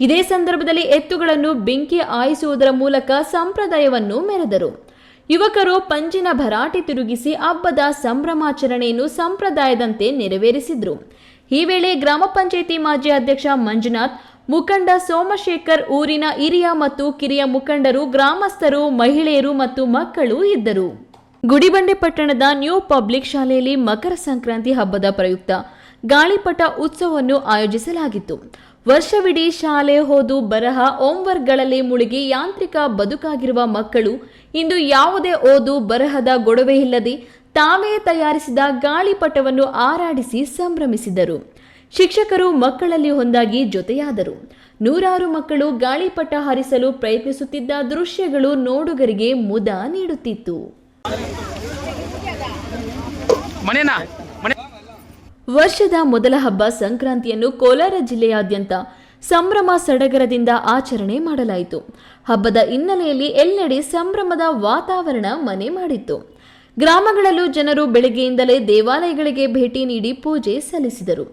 ಇದೇ ಸಂದರ್ಭದಲ್ಲಿ ಎತ್ತುಗಳನ್ನು ಬೆಂಕಿ ಹಾಯಿಸುವುದರ ಮೂಲಕ ಸಂಪ್ರದಾಯವನ್ನು ಮೆರೆದರು. ಯುವಕರು ಪಂಜಿನ ಭರಾಟೆ ತಿರುಗಿಸಿ ಹಬ್ಬದ ಸಂಭ್ರಮಾಚರಣೆಯನ್ನು ಸಂಪ್ರದಾಯದಂತೆ ನೆರವೇರಿಸಿದ್ರು. ಈ ವೇಳೆ ಗ್ರಾಮ ಪಂಚಾಯಿತಿ ಮಾಜಿ ಅಧ್ಯಕ್ಷ ಮಂಜುನಾಥ್, ಮುಖಂಡ ಸೋಮಶೇಖರ್, ಊರಿನ ಹಿರಿಯ ಮತ್ತು ಕಿರಿಯ ಮುಖಂಡರು, ಗ್ರಾಮಸ್ಥರು, ಮಹಿಳೆಯರು ಮತ್ತು ಮಕ್ಕಳು ಇದ್ದರು. ಗುಡಿಬಂಡೆ ಪಟ್ಟಣದ ನ್ಯೂ ಪಬ್ಲಿಕ್ ಶಾಲೆಯಲ್ಲಿ ಮಕರ ಸಂಕ್ರಾಂತಿ ಹಬ್ಬದ ಪ್ರಯುಕ್ತ ಗಾಳಿಪಟ ಉತ್ಸವವನ್ನು ಆಯೋಜಿಸಲಾಗಿತ್ತು. ವರ್ಷವಿಡೀ ಶಾಲೆ, ಓದು, ಬರಹ, ಹೋಂವರ್ಕ್ಗಳಲ್ಲಿ ಮುಳುಗಿ ಯಾಂತ್ರಿಕ ಬದುಕಾಗಿರುವ ಮಕ್ಕಳು ಇಂದು ಯಾವುದೇ ಓದು ಬರಹದ ಗೊಡವೆ ಇಲ್ಲದೆ ತಾವೇ ತಯಾರಿಸಿದ ಗಾಳಿಪಟವನ್ನು ಹಾರಾಡಿಸಿ ಸಂಭ್ರಮಿಸಿದರು. ಶಿಕ್ಷಕರು ಮಕ್ಕಳಲ್ಲಿ ಒಂದಾಗಿ ಜೊತೆಯಾದರು. ನೂರಾರು ಮಕ್ಕಳು ಗಾಳಿಪಟ ಹಾರಿಸಲು ಪ್ರಯತ್ನಿಸುತ್ತಿದ್ದ ದೃಶ್ಯಗಳು ನೋಡುಗರಿಗೆ ಮುದ ನೀಡುತ್ತಿತ್ತು. ವರ್ಷದ ಮೊದಲ ಹಬ್ಬ ಸಂಕ್ರಾಂತಿಯನ್ನು ಕೋಲಾರ ಜಿಲ್ಲೆಯಾದ್ಯಂತ ಸಂಭ್ರಮ ಸಡಗರದಿಂದ ಆಚರಣೆ ಮಾಡಲಾಯಿತು. ಹಬ್ಬದ ಹಿನ್ನೆಲೆಯಲ್ಲಿ ಎಲ್ಲೆಡೆ ಸಂಭ್ರಮದ ವಾತಾವರಣ ಮನೆ ಮಾಡಿತ್ತು. ಗ್ರಾಮಗಳಲ್ಲೂ ಜನರು ಬೆಳಗ್ಗೆಯಿಂದಲೇ ದೇವಾಲಯಗಳಿಗೆ ಭೇಟಿ ನೀಡಿ ಪೂಜೆ ಸಲ್ಲಿಸಿದರು.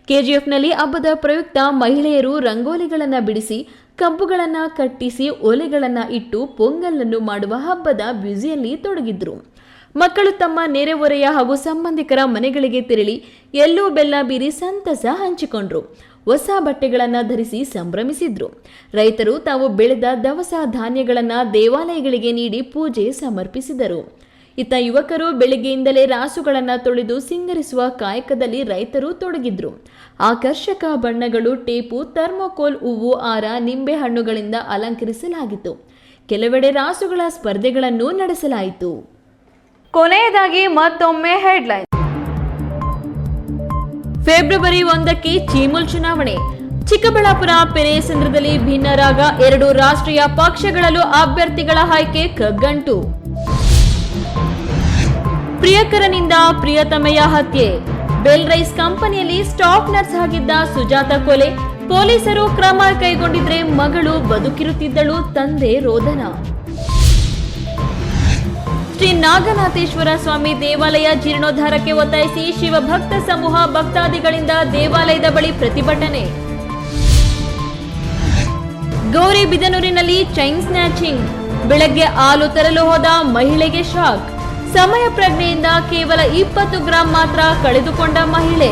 ಕೆಜಿಎಫ್ನಲ್ಲಿ ಹಬ್ಬದ ಪ್ರಯುಕ್ತ ಮಹಿಳೆಯರು ರಂಗೋಲಿಗಳನ್ನು ಬಿಡಿಸಿ, ಕಬ್ಬುಗಳನ್ನು ಕಟ್ಟಿಸಿ, ಒಲೆಗಳನ್ನು ಇಟ್ಟು ಪೊಂಗಲನ್ನು ಮಾಡುವ ಹಬ್ಬದ ಬ್ಯುಸಿಯಲ್ಲಿ ತೊಡಗಿದ್ರು. ಮಕ್ಕಳು ತಮ್ಮ ನೆರೆಹೊರೆಯ ಹಾಗೂ ಸಂಬಂಧಿಕರ ಮನೆಗಳಿಗೆ ತೆರಳಿ ಎಳ್ಳು ಬೆಲ್ಲ ಬೀರಿ ಸಂತಸ ಹಂಚಿಕೊಂಡ್ರು. ಹೊಸ ಬಟ್ಟೆಗಳನ್ನು ಧರಿಸಿ ಸಂಭ್ರಮಿಸಿದ್ರು. ರೈತರು ತಾವು ಬೆಳೆದ ದವಸ ಧಾನ್ಯಗಳನ್ನು ದೇವಾಲಯಗಳಿಗೆ ನೀಡಿ ಪೂಜೆ ಸಮರ್ಪಿಸಿದರು. ಇತ್ತ ಯುವಕರು ಬೆಳಗ್ಗೆಯಿಂದಲೇ ರಾಸುಗಳನ್ನು ತೊಳೆದು ಸಿಂಗರಿಸುವ ಕಾಯಕದಲ್ಲಿ ರೈತರು ತೊಡಗಿದ್ರು. ಆಕರ್ಷಕ ಬಣ್ಣಗಳು, ಟೇಪು, ಥರ್ಮೋಕೋಲ್, ಹೂವು, ಹಾರ, ನಿಂಬೆ ಹಣ್ಣುಗಳಿಂದ ಅಲಂಕರಿಸಲಾಗಿತ್ತು. ಕೆಲವೆಡೆ ರಾಸುಗಳ ಸ್ಪರ್ಧೆಗಳನ್ನು ನಡೆಸಲಾಯಿತು. ಕೊನೆಯದಾಗಿ ಮತ್ತೊಮ್ಮೆ ಹೆಡ್ಲೈನ್. ಫೆಬ್ರವರಿ 1ಕ್ಕೆ ಚೀಮೂಲ್ ಚುನಾವಣೆ. ಚಿಕ್ಕಬಳ್ಳಾಪುರ ಪೆರೇಸಂದ್ರದಲ್ಲಿ ಭಿನ್ನರಾಗ 2 ರಾಷ್ಟ್ರೀಯ ಪಕ್ಷಗಳಲ್ಲೂ ಅಭ್ಯರ್ಥಿಗಳ ಆಯ್ಕೆ ಕಗ್ಗಂಟು. ಪ್ರಿಯಕರನಿಂದ ಪ್ರಿಯತಮೆಯ ಹತ್ಯೆ. ಬೆಲ್ ರೈಸ್ ಕಂಪನಿಯಲ್ಲಿ ಸ್ಟಾಫ್ ನರ್ಸ್ ಆಗಿದ್ದ ಸುಜಾತ ಕೊಲೆ. ಪೊಲೀಸರು ಕ್ರಮ ಕೈಗೊಂಡಿದ್ರೆ ಮಗಳು ಬದುಕಿರುತ್ತಿದ್ದಳು, ತಂದೆ ರೋದನ. ಶ್ರೀ ನಾಗನಾಥೇಶ್ವರ ಸ್ವಾಮಿ ದೇವಾಲಯ ಜೀರ್ಣೋದ್ಧಾರಕ್ಕೆ ಒತ್ತಾಯಿಸಿ ಶಿವಭಕ್ತ ಸಮೂಹ ಭಕ್ತಾದಿಗಳಿಂದ ದೇವಾಲಯದ ಬಳಿ ಪ್ರತಿಭಟನೆ. ಗೌರಿಬಿದನೂರಿನಲ್ಲಿ ಚೈನ್ ಸ್ನ್ಯಾಚಿಂಗ್. ಬೆಳಗ್ಗೆ ಹಾಲು ತರಲು ಹೋದ ಮಹಿಳೆಗೆ ಶಾಕ್. ಸಮಯ ಪ್ರಜ್ಞೆಯಿಂದ ಕೇವಲ 20 ಗ್ರಾಂ ಮಾತ್ರ ಕಳೆದುಕೊಂಡ ಮಹಿಳೆ.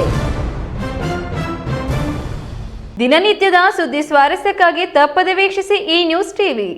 ದಿನನಿತ್ಯದ ಸುದ್ದಿ ಸ್ವಾರಸ್ಯಕ್ಕಾಗಿ ತಪ್ಪದೆ ವೀಕ್ಷಿಸಿ ಈ ನ್ಯೂಸ್ ಟಿವಿ.